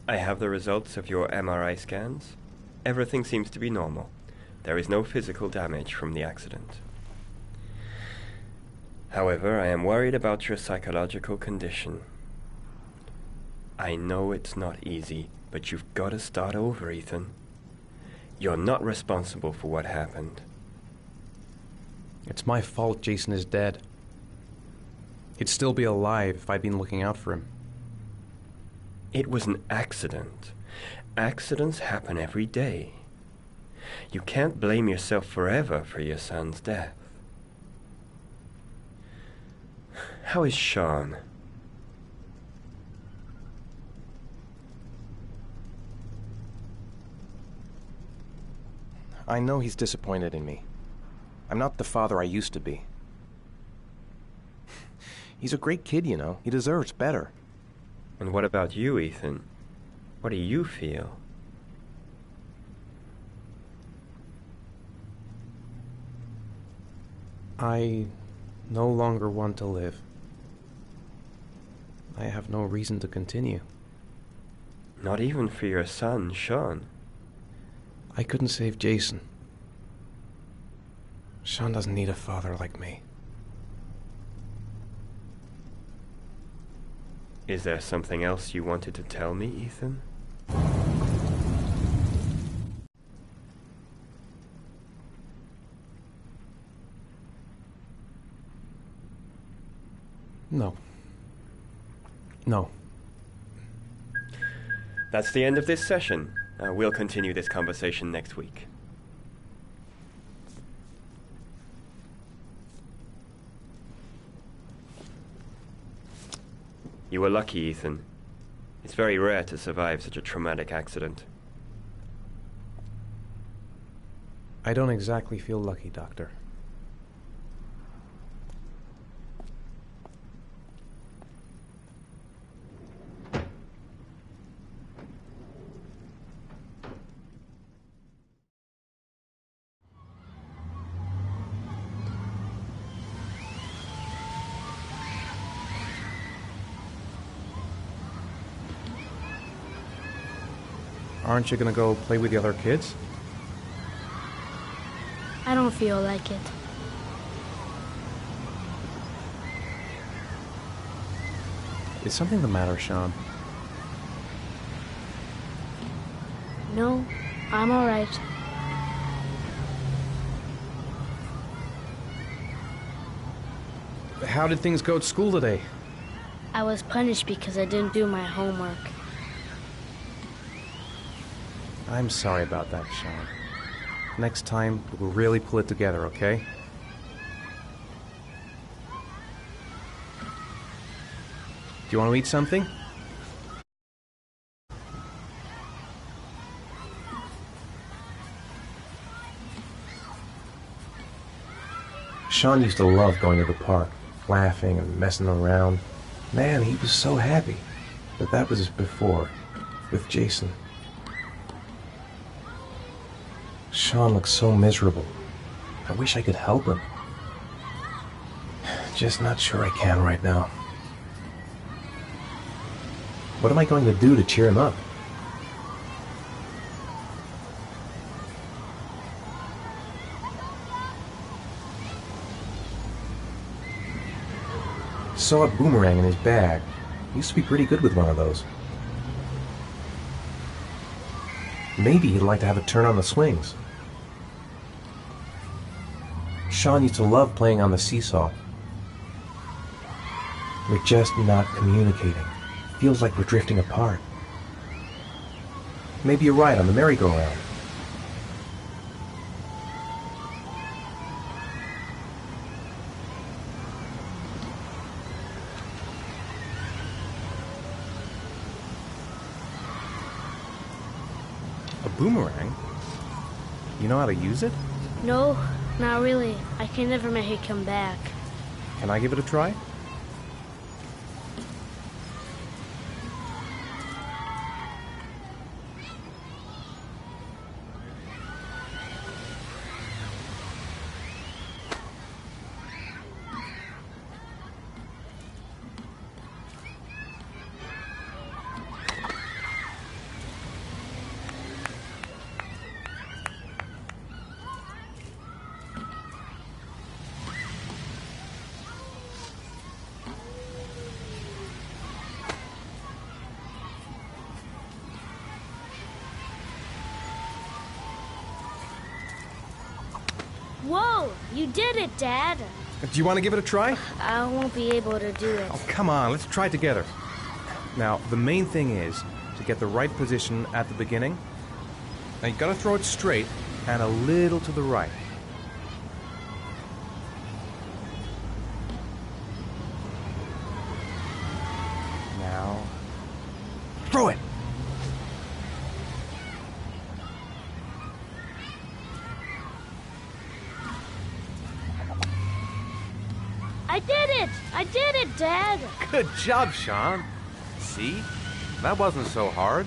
Speaker 12: I have the results of your MRI scans. Everything seems to be normal. There is no physical damage from the accident. However, I am worried about your psychological condition. I know it's not easy, but you've got to start over, Ethan. You're not responsible for what happened.
Speaker 4: It's my fault Jason is dead. He'd still be alive if I'd been looking out for him.
Speaker 12: It was an accident. Accidents happen every day. You can't blame yourself forever for your son's death. How is Sean?
Speaker 4: I know he's disappointed in me. I'm not the father I used to be. He's a great kid, you know. He deserves better.
Speaker 12: And what about you, Ethan? What do you feel?
Speaker 4: I no longer want to live. I have no reason to continue.
Speaker 12: Not even for your son, Sean.
Speaker 4: I couldn't save Jason. Sean doesn't need a father like me.
Speaker 12: Is there something else you wanted to tell me, Ethan?
Speaker 3: No. No.
Speaker 12: That's the end of this session. We'll continue this conversation next week. You were lucky, Ethan. It's very rare to survive such a traumatic accident.
Speaker 3: I don't exactly feel lucky, Doctor.
Speaker 7: Aren't you gonna go play with the other kids?
Speaker 5: I don't feel like it.
Speaker 7: Is something the matter, Sean?
Speaker 5: No, I'm alright.
Speaker 7: How did things go at school today?
Speaker 5: I was punished because I didn't do my homework.
Speaker 7: I'm sorry about that, Sean. Next time, we'll really pull it together, okay? Do you want to eat something?
Speaker 3: Sean used to love going to the park, laughing and messing around. Man, he was so happy. But that was before, with Jason. Sean looks so miserable. I wish I could help him. Just not sure I can right now. What am I going to do to cheer him up? Saw a boomerang in his bag. He used to be pretty good with one of those. Maybe he'd like to have a turn on the swings. Sean used to love playing on the seesaw. We're just not communicating. Feels like we're drifting apart. Maybe a ride on the merry-go-round.
Speaker 7: A boomerang? You know how to use it?
Speaker 5: No, not really. I can never make it come back.
Speaker 7: Can I give it a try?
Speaker 5: Whoa! You did it, Dad!
Speaker 7: Do you want to give it a try?
Speaker 5: I won't be able to do it.
Speaker 7: Oh, come on, let's try it together. Now, the main thing is to get the right position at the beginning. Now, you gotta throw it straight and a little to the right. Now, throw it!
Speaker 5: I did it! I did it, Dad!
Speaker 7: Good job, Sean. See? That wasn't so hard.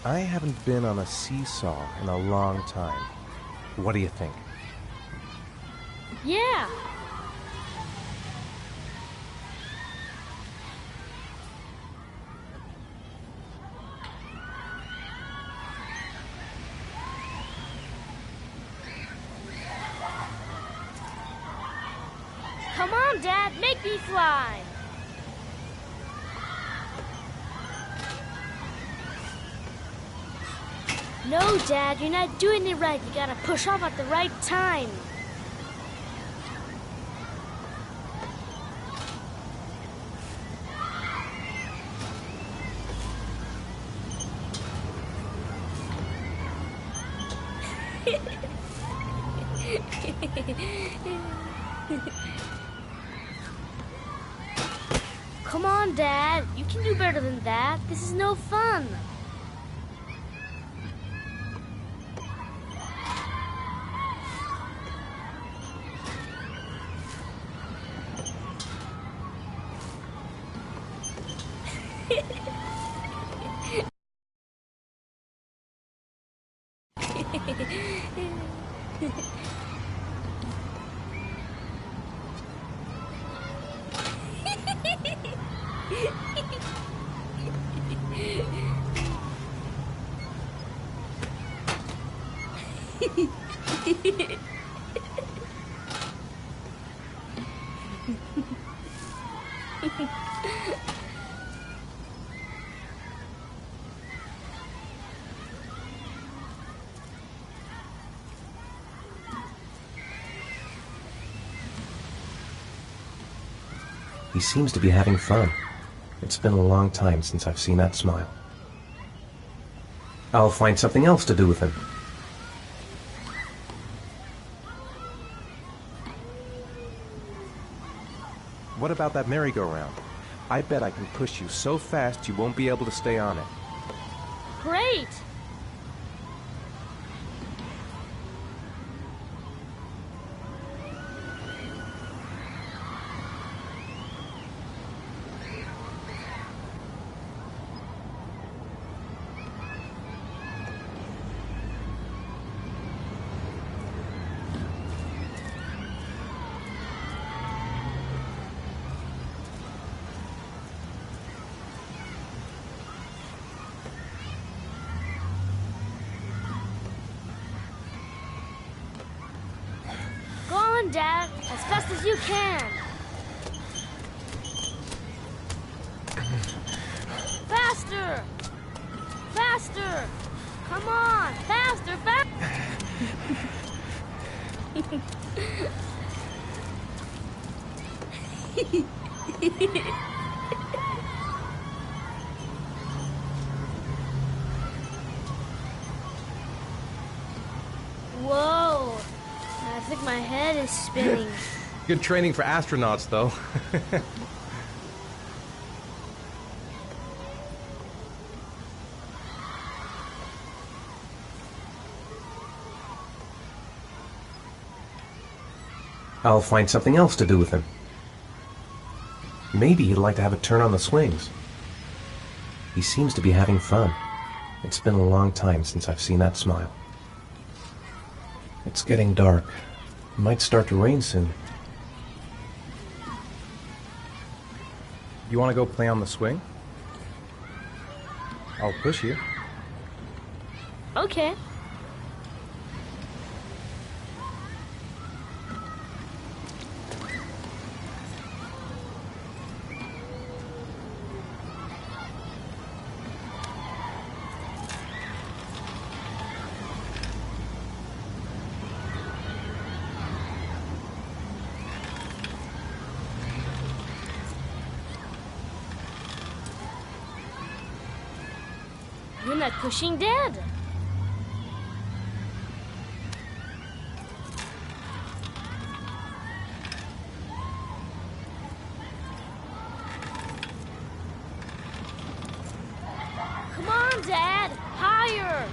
Speaker 3: I haven't been on a seesaw in a long time. What do you think?
Speaker 5: Yeah. Come on, Dad, make me fly. No, Dad, you're not doing it right. You gotta push off at the right time. Come on, Dad. You can do better than that. This is no fun.
Speaker 3: He seems to be having fun. It's been a long time since I've seen that smile. I'll find something else to do with him.
Speaker 4: What about that merry-go-round? I bet I can push you so fast you won't be able to stay on it.
Speaker 5: Great! Dad, as fast as you can. Faster! Faster! Come on! Faster! Whoa! I think my head is spinning.
Speaker 4: Good training for astronauts, though.
Speaker 3: I'll find something else to do with him. Maybe he'd like to have a turn on the swings. He seems to be having fun. It's been a long time since I've seen that smile. It's getting dark. It might start to rain soon.
Speaker 4: You want to go play on the swing? I'll push you.
Speaker 5: Okay. You're not pushing Dad. Come on, Dad. Higher.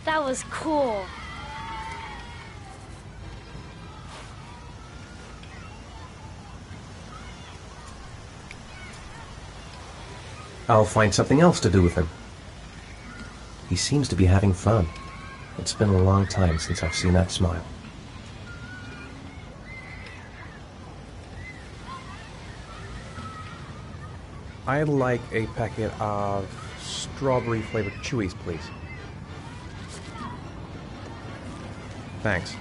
Speaker 5: That was cool.
Speaker 3: I'll find something else to do with him. He seems to be having fun. It's been a long time since I've seen that smile.
Speaker 4: I'd like a packet of strawberry-flavored Chewies, please. Thanks.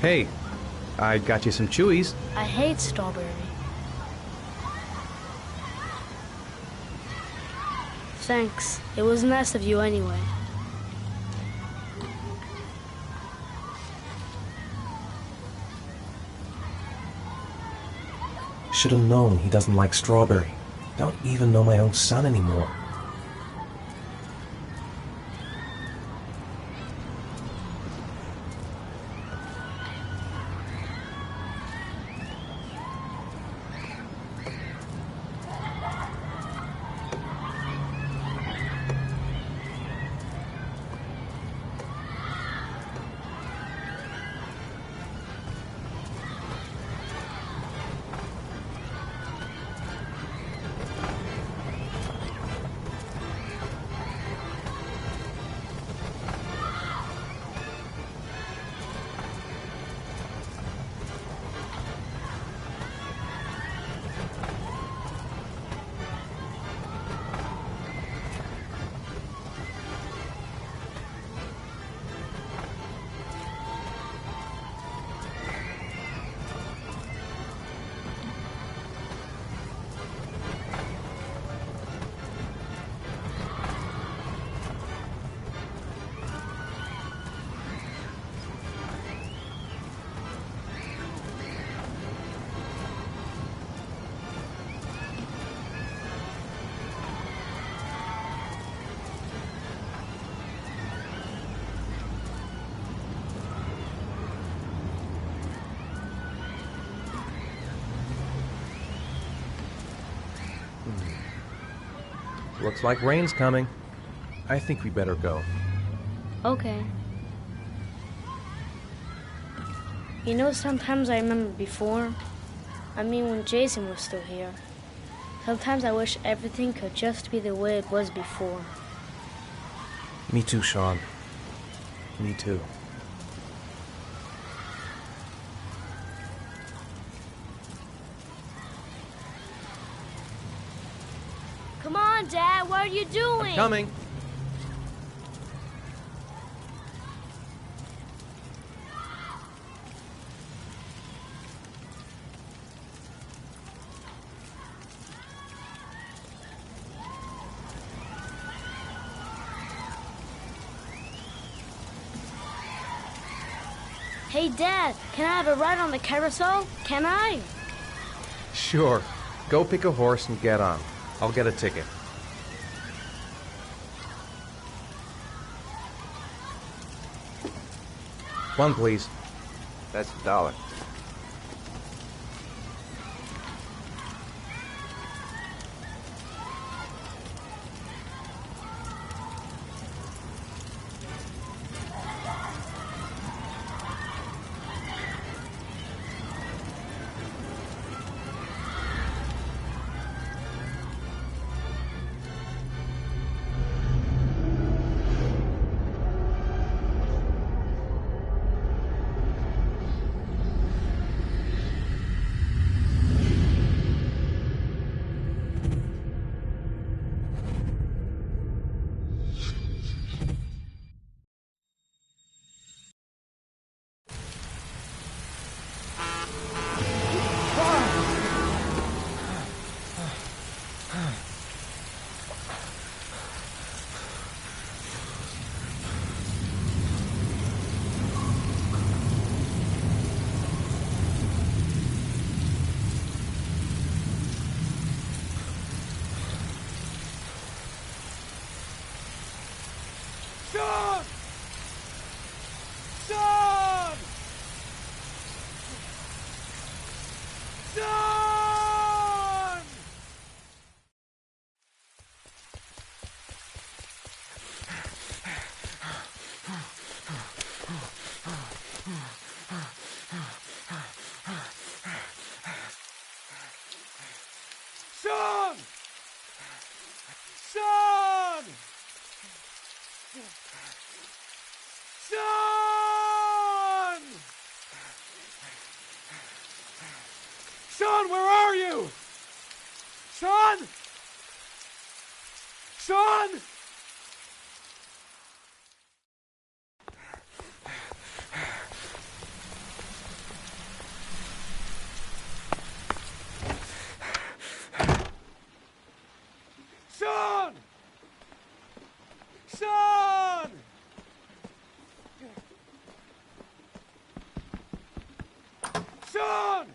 Speaker 4: Hey, I got you some Chewies.
Speaker 5: I hate strawberry. Thanks. It was nice of you anyway.
Speaker 3: Should have known he doesn't like strawberry. Don't even know my own son anymore.
Speaker 4: Looks like rain's coming. I think we better go.
Speaker 5: Okay. You know, sometimes I remember before. I mean, when Jason was still here. Sometimes I wish everything could just be the way it was before.
Speaker 4: Me too, Sean. Me too.
Speaker 5: Come on, Dad, what are you doing?
Speaker 4: I'm coming.
Speaker 5: Hey, Dad, can I have a ride on the carousel? Can I?
Speaker 4: Sure. Go pick a horse and get on. I'll get a ticket. One, please.
Speaker 11: That's $1. on!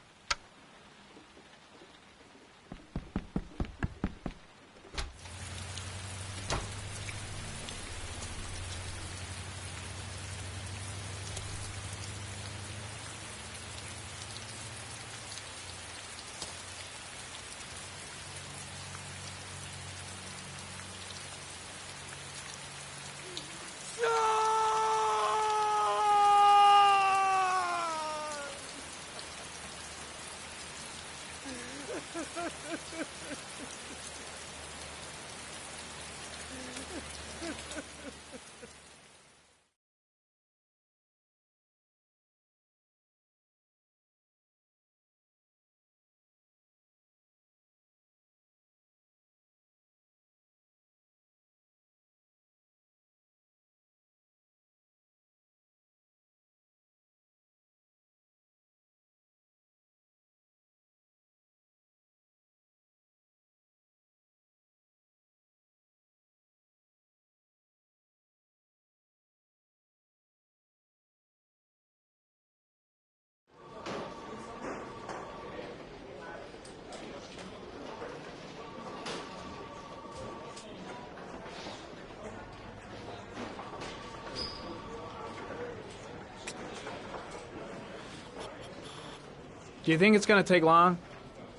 Speaker 10: Do you think it's gonna take long?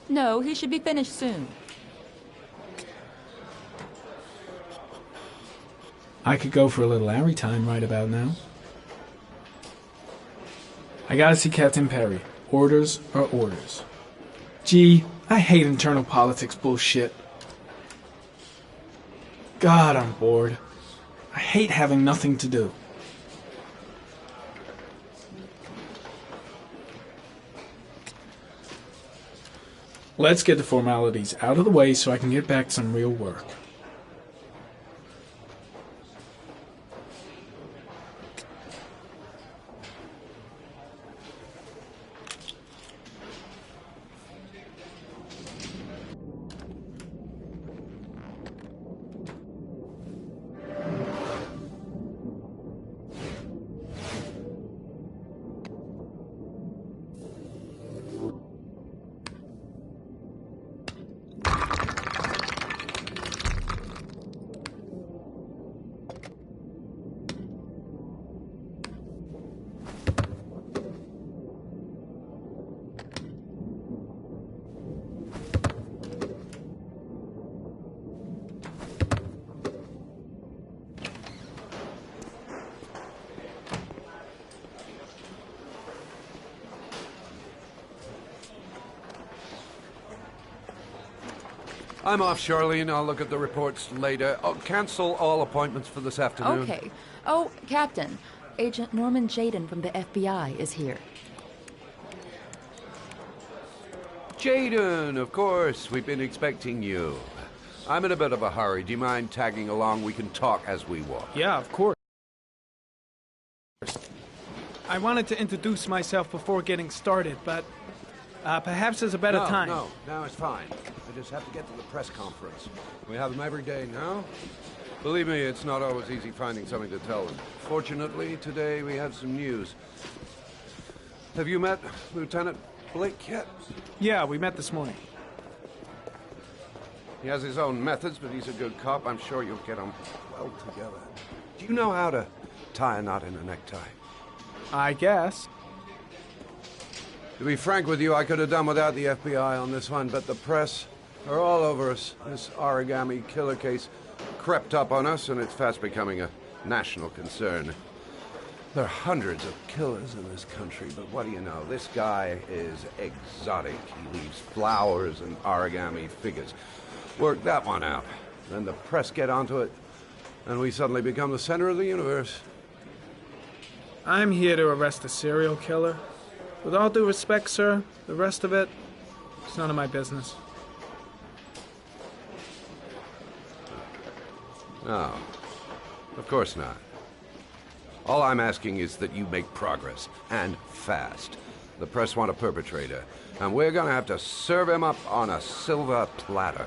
Speaker 13: No, he should be finished soon.
Speaker 10: I could go for a little Harry time right about now. I gotta see Captain Perry. Orders are orders. Gee, I hate internal politics bullshit. God, I'm bored. I hate having nothing to do. Let's get the formalities out of the way so I can get back to some real work.
Speaker 11: I'm off, Charlene. I'll look at the reports later. Oh, cancel all appointments for this afternoon.
Speaker 13: Okay. Oh, Captain, Agent Norman Jaden from the FBI is here.
Speaker 11: Jaden, of course. We've been expecting you. I'm in a bit of a hurry. Do you mind tagging along? We can talk as we walk.
Speaker 10: Yeah, of course. I wanted to introduce myself before getting started, but perhaps there's a better time.
Speaker 11: No, it's fine. I just have to get to the press conference. We have them every day now. Believe me, it's not always easy finding something to tell them. Fortunately, today we have some news. Have you met Lieutenant Blake yet?
Speaker 10: Yeah, we met this morning.
Speaker 11: He has his own methods, but he's a good cop. I'm sure you'll get on well together. Do you know how to tie a knot in a necktie?
Speaker 10: I guess.
Speaker 11: To be frank with you, I could have done without the FBI on this one, but the press are all over us. This origami killer case crept up on us, and it's fast becoming a national concern. There are hundreds of killers in this country, but what do you know? This guy is exotic. He leaves flowers and origami figures. Work that one out. Then the press get onto it, and we suddenly become the center of the universe.
Speaker 10: I'm here to arrest a serial killer. With all due respect, sir, the rest of it, it's none of my business.
Speaker 11: No, of course not. All I'm asking is that you make progress, and fast. The press want a perpetrator, and we're gonna have to serve him up on a silver platter.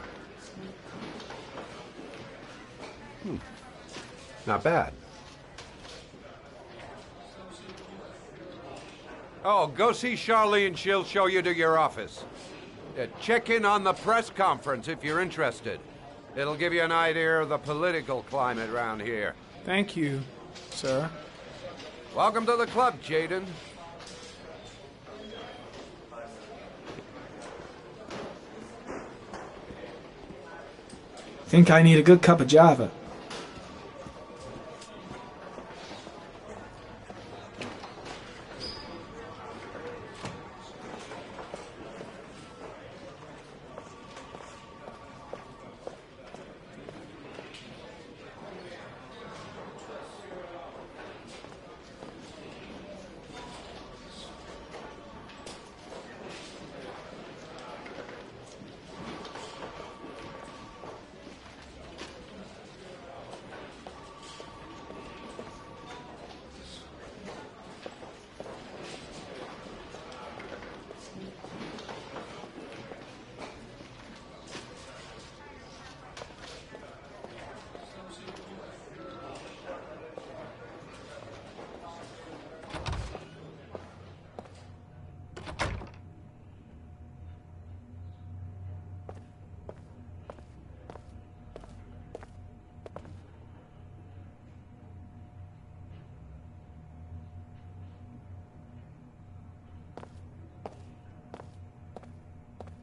Speaker 11: Not bad. Oh, go see Charlene. She'll show you to your office. Check in on the press conference if you're interested. It'll give you an idea of the political climate around here.
Speaker 10: Thank you, sir.
Speaker 11: Welcome to the club, Jaden.
Speaker 10: Think I need a good cup of Java.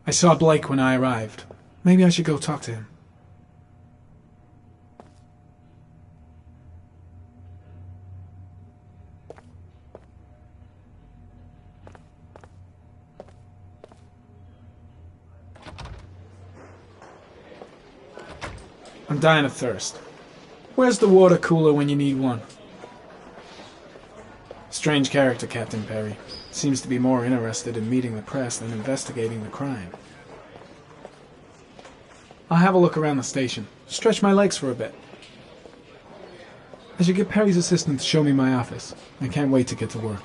Speaker 10: I saw Blake when I arrived. Maybe I should go talk to him. I'm dying of thirst. Where's the water cooler when you need one? Strange character, Captain Perry. Seems to be more interested in meeting the press than investigating the crime. I'll have a look around the station. Stretch my legs for a bit. I should get Perry's assistant to show me my office. I can't wait to get to work.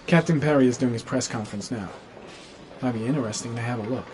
Speaker 10: Captain Perry is doing his press conference now. Might be interesting to have a look.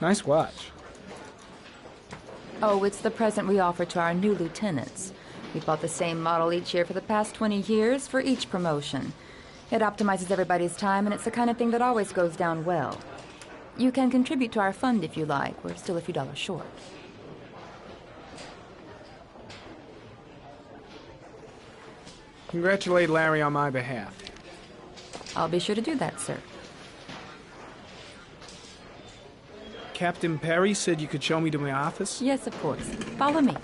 Speaker 10: Nice watch.
Speaker 13: Oh, it's the present we offer to our new lieutenants. We bought the same model each year for the past 20 years for each promotion. It optimizes everybody's time, and it's the kind of thing that always goes down well. You can contribute to our fund if you like. We're still a few dollars short.
Speaker 10: Congratulate Larry on my behalf.
Speaker 13: I'll be sure to do that, sir.
Speaker 10: Captain Perry said you could show me to my office?
Speaker 13: Yes, of course. Follow me.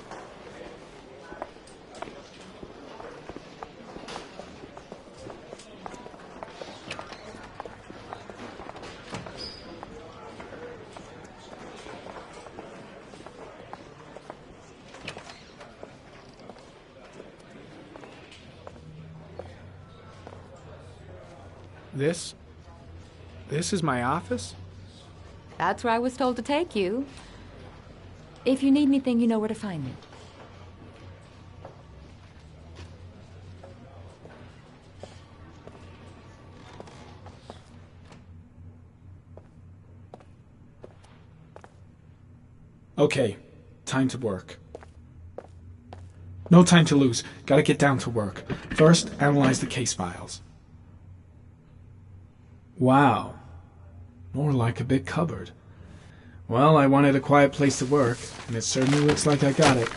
Speaker 10: This is my office?
Speaker 13: That's where I was told to take you. If you need anything, you know where to find me.
Speaker 10: Okay, time to work. No time to lose. Gotta get down to work. First, analyze the case files. Wow. More like a big cupboard. Well, I wanted a quiet place to work, and it certainly looks like I got it.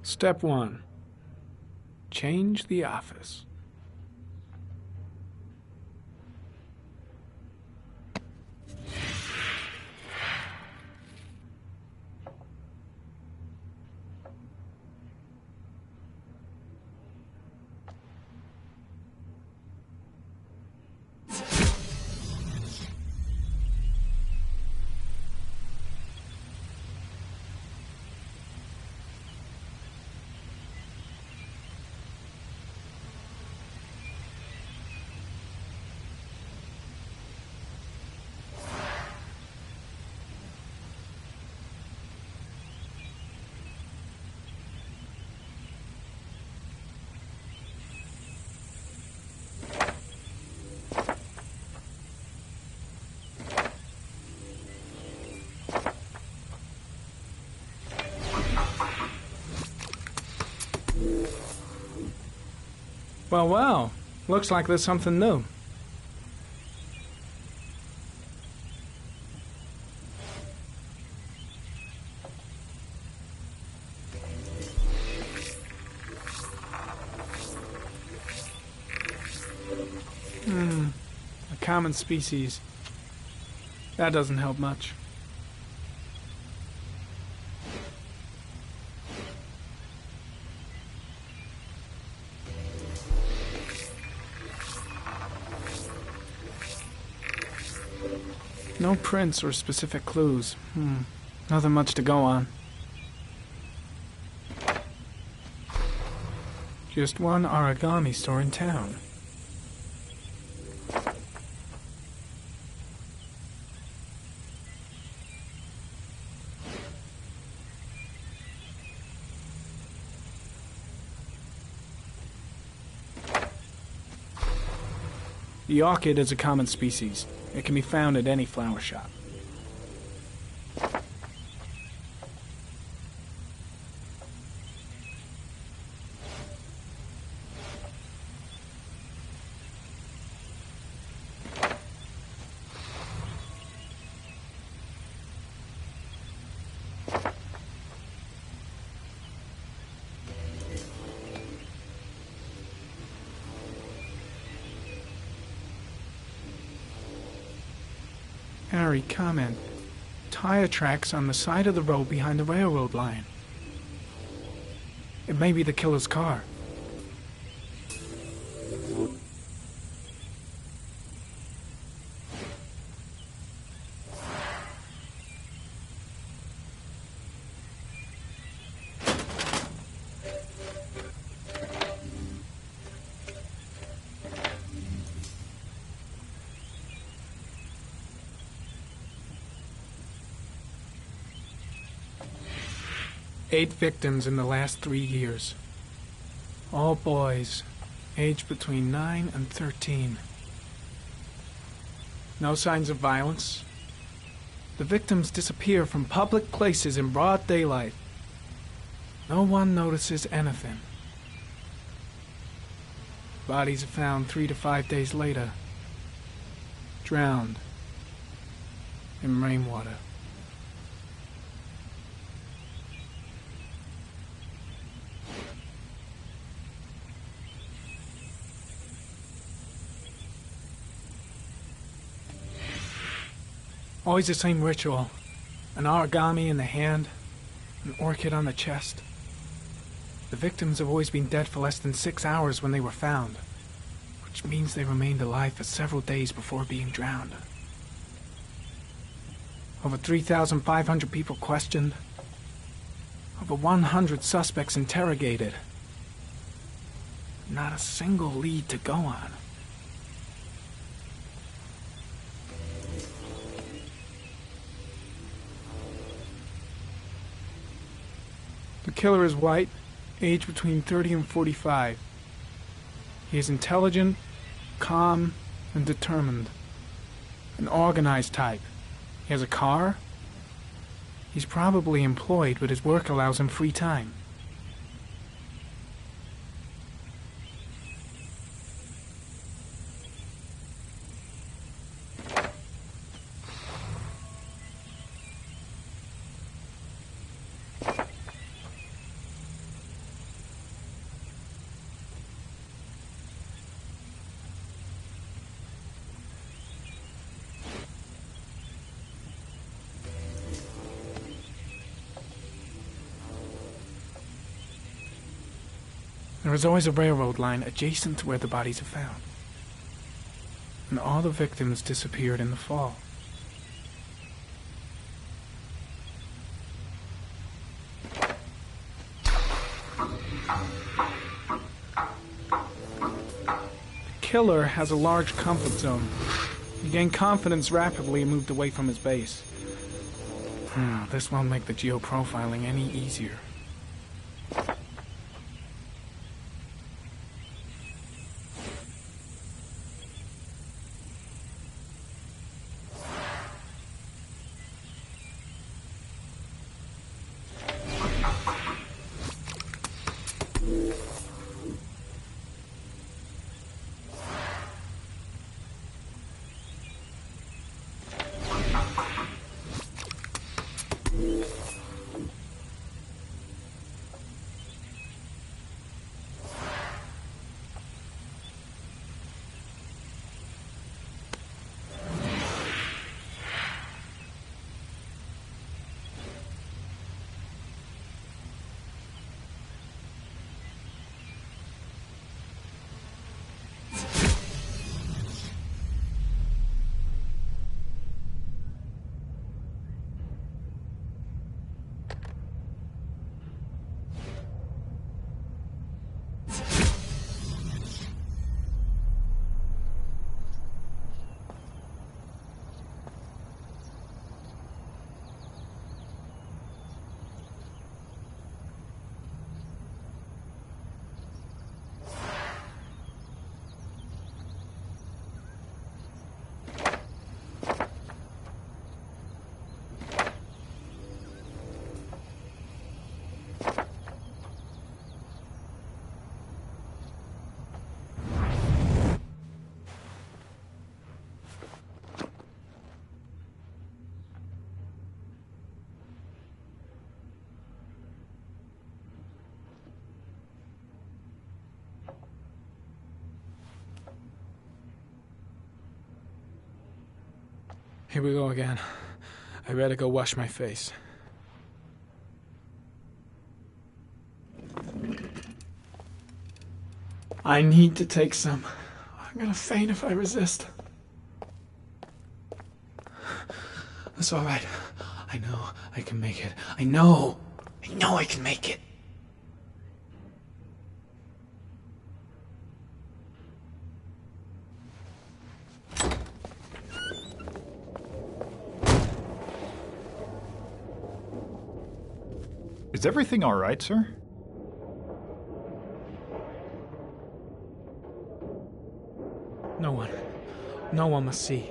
Speaker 10: Step 1. Change the office. Well, well. Looks like there's something new. A common species. That doesn't help much. No prints or specific clues. Nothing much to go on. Just one origami store in town. The orchid is a common species. It can be found at any flower shop. Harry, comment. Tire tracks on the side of the road behind the railroad line. It may be the killer's car. Eight victims in the last 3 years. All boys, aged between 9 and 13. No signs of violence. The victims disappear from public places in broad daylight. No one notices anything. Bodies are found 3 to 5 days later, drowned in rainwater. Always the same ritual. An origami in the hand, an orchid on the chest. The victims have always been dead for less than 6 hours when they were found, which means they remained alive for several days before being drowned. Over 3,500 people questioned. Over 100 suspects interrogated. Not a single lead to go on. The killer is white, aged between 30 and 45. He is intelligent, calm, and determined. An organized type. He has a car. He's probably employed, but his work allows him free time. There is always a railroad line adjacent to where the bodies are found. And all the victims disappeared in the fall. The killer has a large comfort zone. He gained confidence rapidly and moved away from his base. This won't make the geoprofiling any easier. Here we go again. I better go wash my face. I need to take some. I'm gonna faint if I resist. That's all right. I know I can make it. I know I can make it.
Speaker 14: Is everything all right, sir?
Speaker 10: No one must see.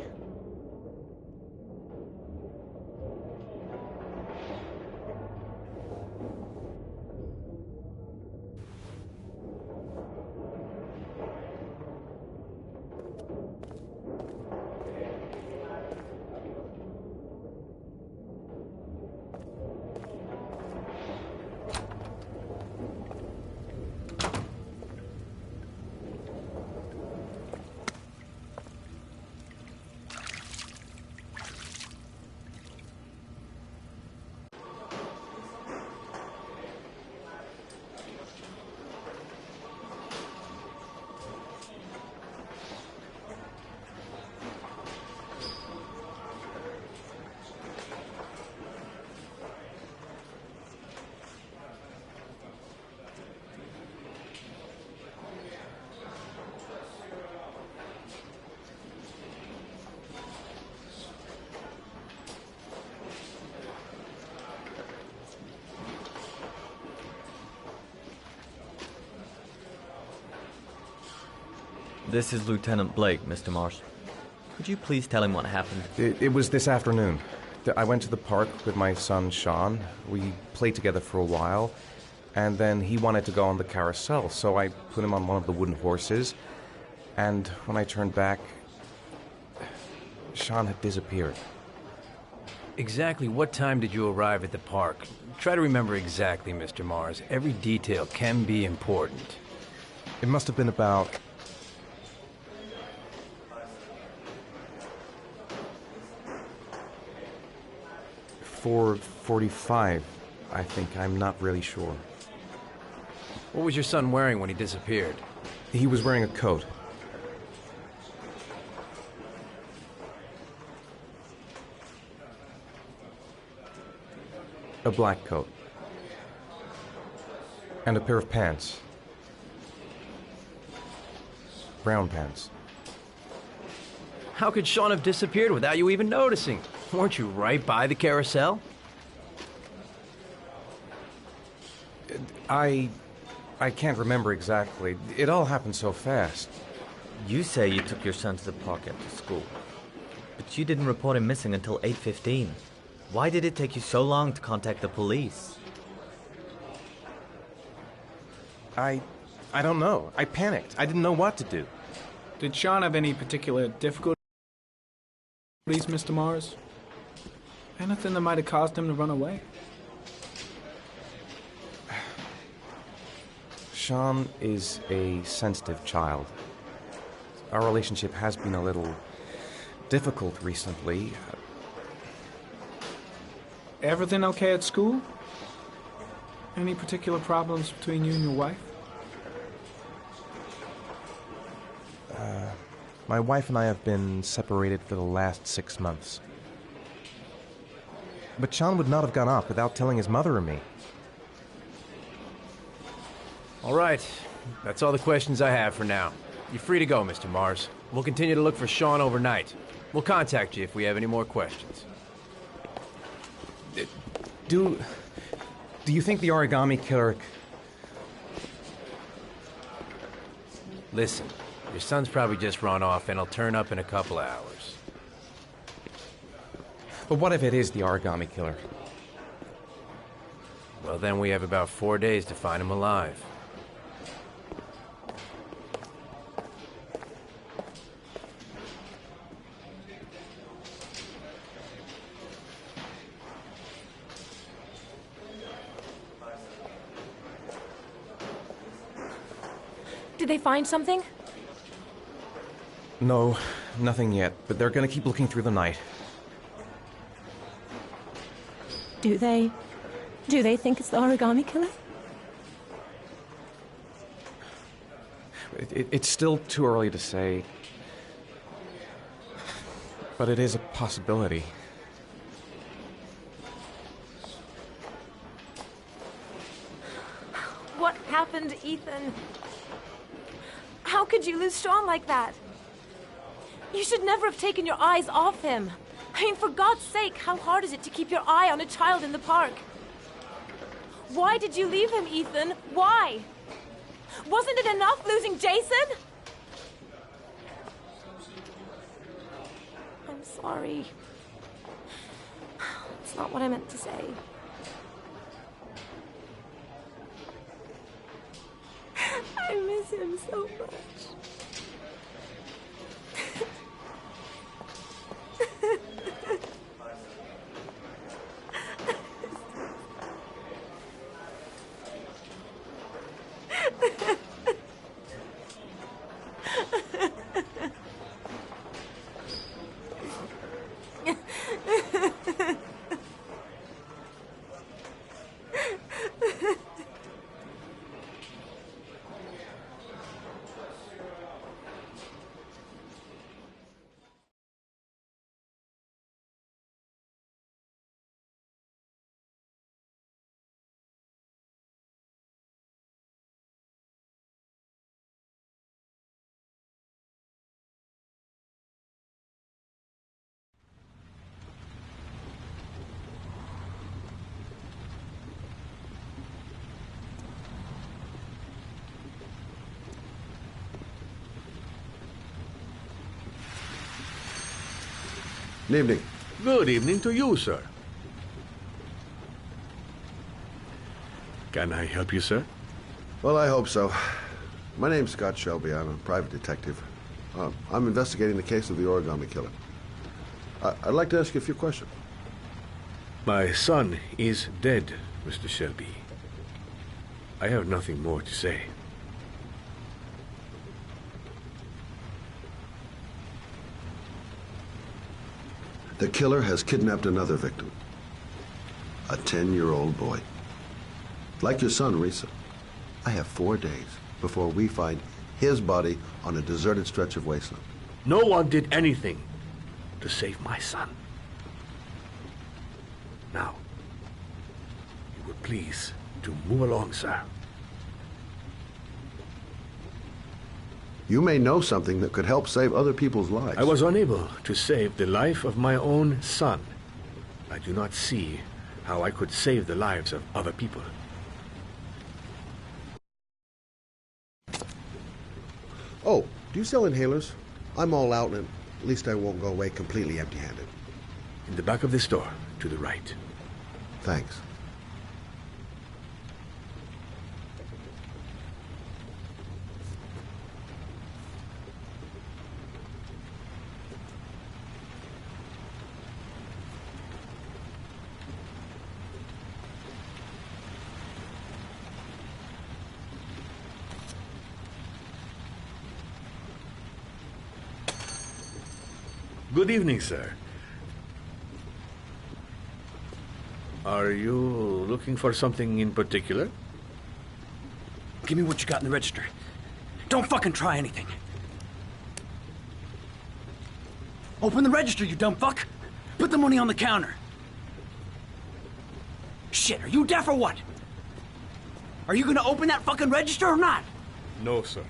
Speaker 14: This is Lieutenant Blake, Mr. Mars. Could you please tell him what happened?
Speaker 4: It was this afternoon. I went to the park with my son, Sean. We played together for a while, and then he wanted to go on the carousel, so I put him on one of the wooden horses, and when I turned back, Sean had disappeared.
Speaker 7: Exactly what time did you arrive at the park? Try to remember exactly, Mr. Mars. Every detail can be important.
Speaker 4: It must have been about... $4:45, I think. I'm not really sure.
Speaker 7: What was your son wearing when he disappeared?
Speaker 4: He was wearing a coat. A black coat. And a pair of pants. Brown pants.
Speaker 7: How could Sean have disappeared without you even noticing? Weren't you right by the carousel?
Speaker 4: I can't remember exactly. It all happened so fast.
Speaker 14: You say you took your son to the park after school, but you didn't report him missing until 8:15. Why did it take you so long to contact the police?
Speaker 4: I don't know. I panicked. I didn't know what to do.
Speaker 10: Did Sean have any particular difficulties, Mr. Mars? Anything that might have caused him to run away?
Speaker 4: Sean is a sensitive child. Our relationship has been a little difficult recently.
Speaker 10: Everything okay at school? Any particular problems between you and your wife?
Speaker 4: My wife and I have been separated for the last 6 months. But Sean would not have gone off without telling his mother or me.
Speaker 7: All right. That's all the questions I have for now. You're free to go, Mr. Mars. We'll continue to look for Sean overnight. We'll contact you if we have any more questions.
Speaker 4: Do you think the origami killer...
Speaker 7: Listen, your son's probably just run off and he'll turn up in a couple of hours.
Speaker 4: But what if it is the origami killer?
Speaker 7: Well, then we have about 4 days to find him alive.
Speaker 2: Did they find something?
Speaker 4: No, nothing yet, but they're gonna keep looking through the night.
Speaker 2: Do they? Do they think it's the origami killer?
Speaker 4: It's still too early to say, but it is a possibility.
Speaker 2: What happened, Ethan? How could you lose Sean like that? You should never have taken your eyes off him. I mean, for God's sake, how hard is it to keep your eye on a child in the park? Why did you leave him, Ethan? Why? Wasn't it enough losing Jason? I'm sorry. It's not what I meant to say. I miss him so much.
Speaker 1: Good evening.
Speaker 15: Good evening to you, sir. Can I help you, sir?
Speaker 1: Well, I hope so. My name's Scott Shelby. I'm a private detective. I'm investigating the case of the origami killer. I'd like to ask you a few questions.
Speaker 15: My son is dead, Mr. Shelby. I have nothing more to say.
Speaker 1: The killer has kidnapped another victim. A 10-year-old boy. Like your son, Risa. I have 4 days before we find his body on a deserted stretch of wasteland.
Speaker 15: No one did anything to save my son. Now, you would please to move along, sir.
Speaker 1: You may know something that could help save other people's lives.
Speaker 15: I was unable to save the life of my own son. I do not see how I could save the lives of other people.
Speaker 1: Oh, do you sell inhalers? I'm all out, and at least I won't go away completely empty-handed.
Speaker 15: In the back of the store, to the right.
Speaker 1: Thanks.
Speaker 15: Good evening, sir. Are you looking for something in particular?
Speaker 16: Give me what you got in the register. Don't fucking try anything. Open the register, you dumb fuck. Put the money on the counter. Shit, are you deaf or what? Are you gonna open that fucking register or not?
Speaker 15: No, sir.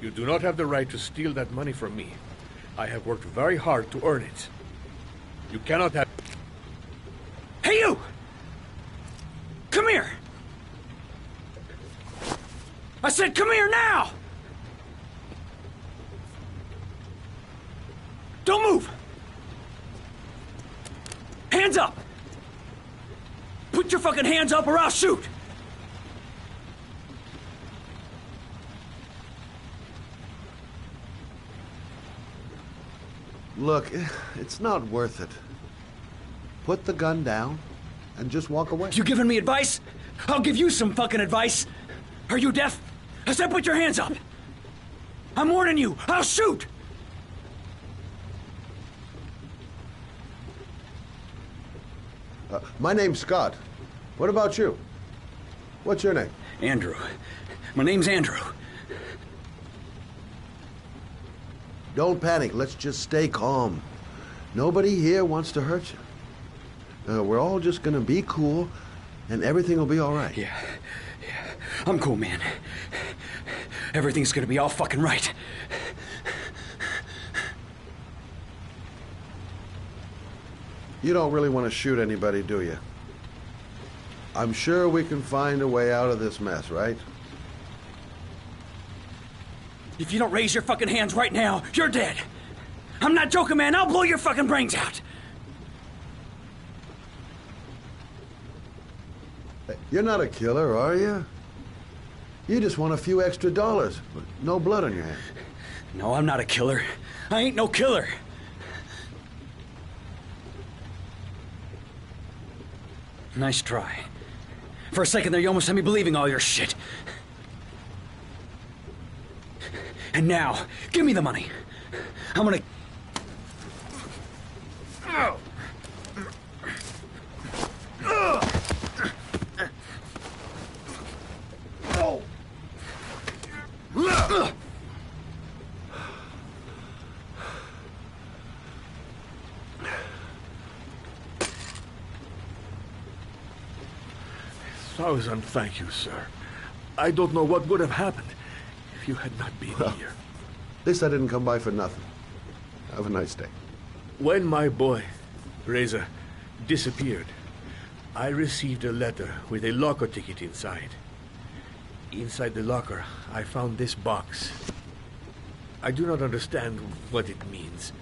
Speaker 15: You do not have the right to steal that money from me. I have worked very hard to earn it. You cannot have...
Speaker 16: Hey, you! Come here! I said come here now! Don't move! Hands up! Put your fucking hands up or I'll shoot!
Speaker 1: Look, it's not worth it. Put the gun down and just walk away.
Speaker 16: You giving me advice? I'll give you some fucking advice. Are you deaf? I said put your hands up. I'm warning you. I'll shoot.
Speaker 1: My name's Scott. What about you? What's your name?
Speaker 16: Andrew. My name's Andrew.
Speaker 1: Don't panic. Let's just stay calm. Nobody here wants to hurt you. We're all just gonna be cool, and everything will be all right.
Speaker 16: Yeah. I'm cool, man. Everything's gonna be all fucking right.
Speaker 1: You don't really want to shoot anybody, do you? I'm sure we can find a way out of this mess, right?
Speaker 16: If you don't raise your fucking hands right now, you're dead. I'm not joking, man. I'll blow your fucking brains out.
Speaker 1: You're not a killer, are you? You just want a few extra dollars, but no blood on your hands.
Speaker 16: No, I'm not a killer. I ain't no killer. Nice try. For a second there, you almost had me believing all your shit. And now, give me the money. I'm gonna...
Speaker 15: Thousand thank you, sir. I don't know what would have happened if you had not been here.
Speaker 1: At least I didn't come by for nothing. Have a nice day.
Speaker 15: When my boy, Reza, disappeared, I received a letter with a locker ticket inside. Inside the locker, I found this box. I do not understand what it means,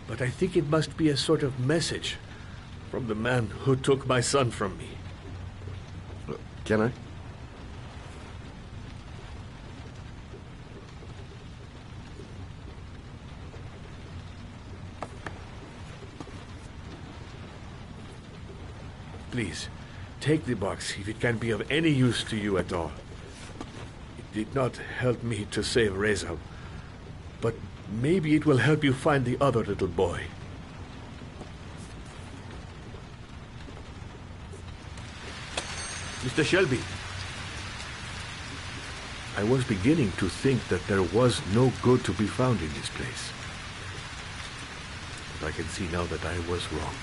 Speaker 15: but I think it must be a sort of message from the man who took my son from me.
Speaker 1: Can I?
Speaker 15: Please, take the box if it can be of any use to you at all. It did not help me to save Reza, but maybe it will help you find the other little boy. Mr. Shelby, I was beginning to think that there was no good to be found in this place. But I can see now that I was wrong.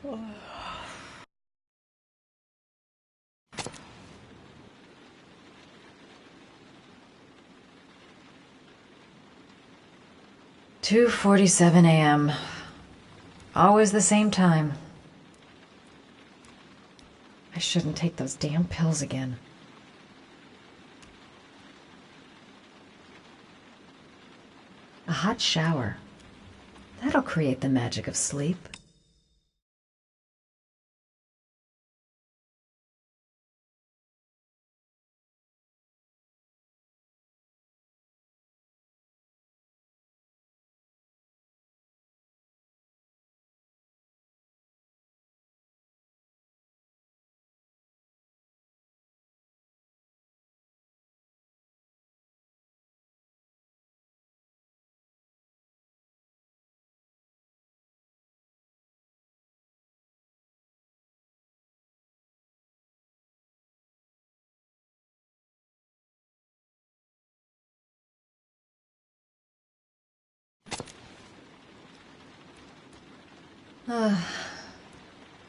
Speaker 2: Oh.
Speaker 17: 2:47 a.m. Always the same time. I shouldn't take those damn pills again. A hot shower. That'll create the magic of sleep.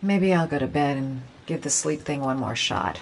Speaker 17: Maybe I'll go to bed and give the sleep thing one more shot.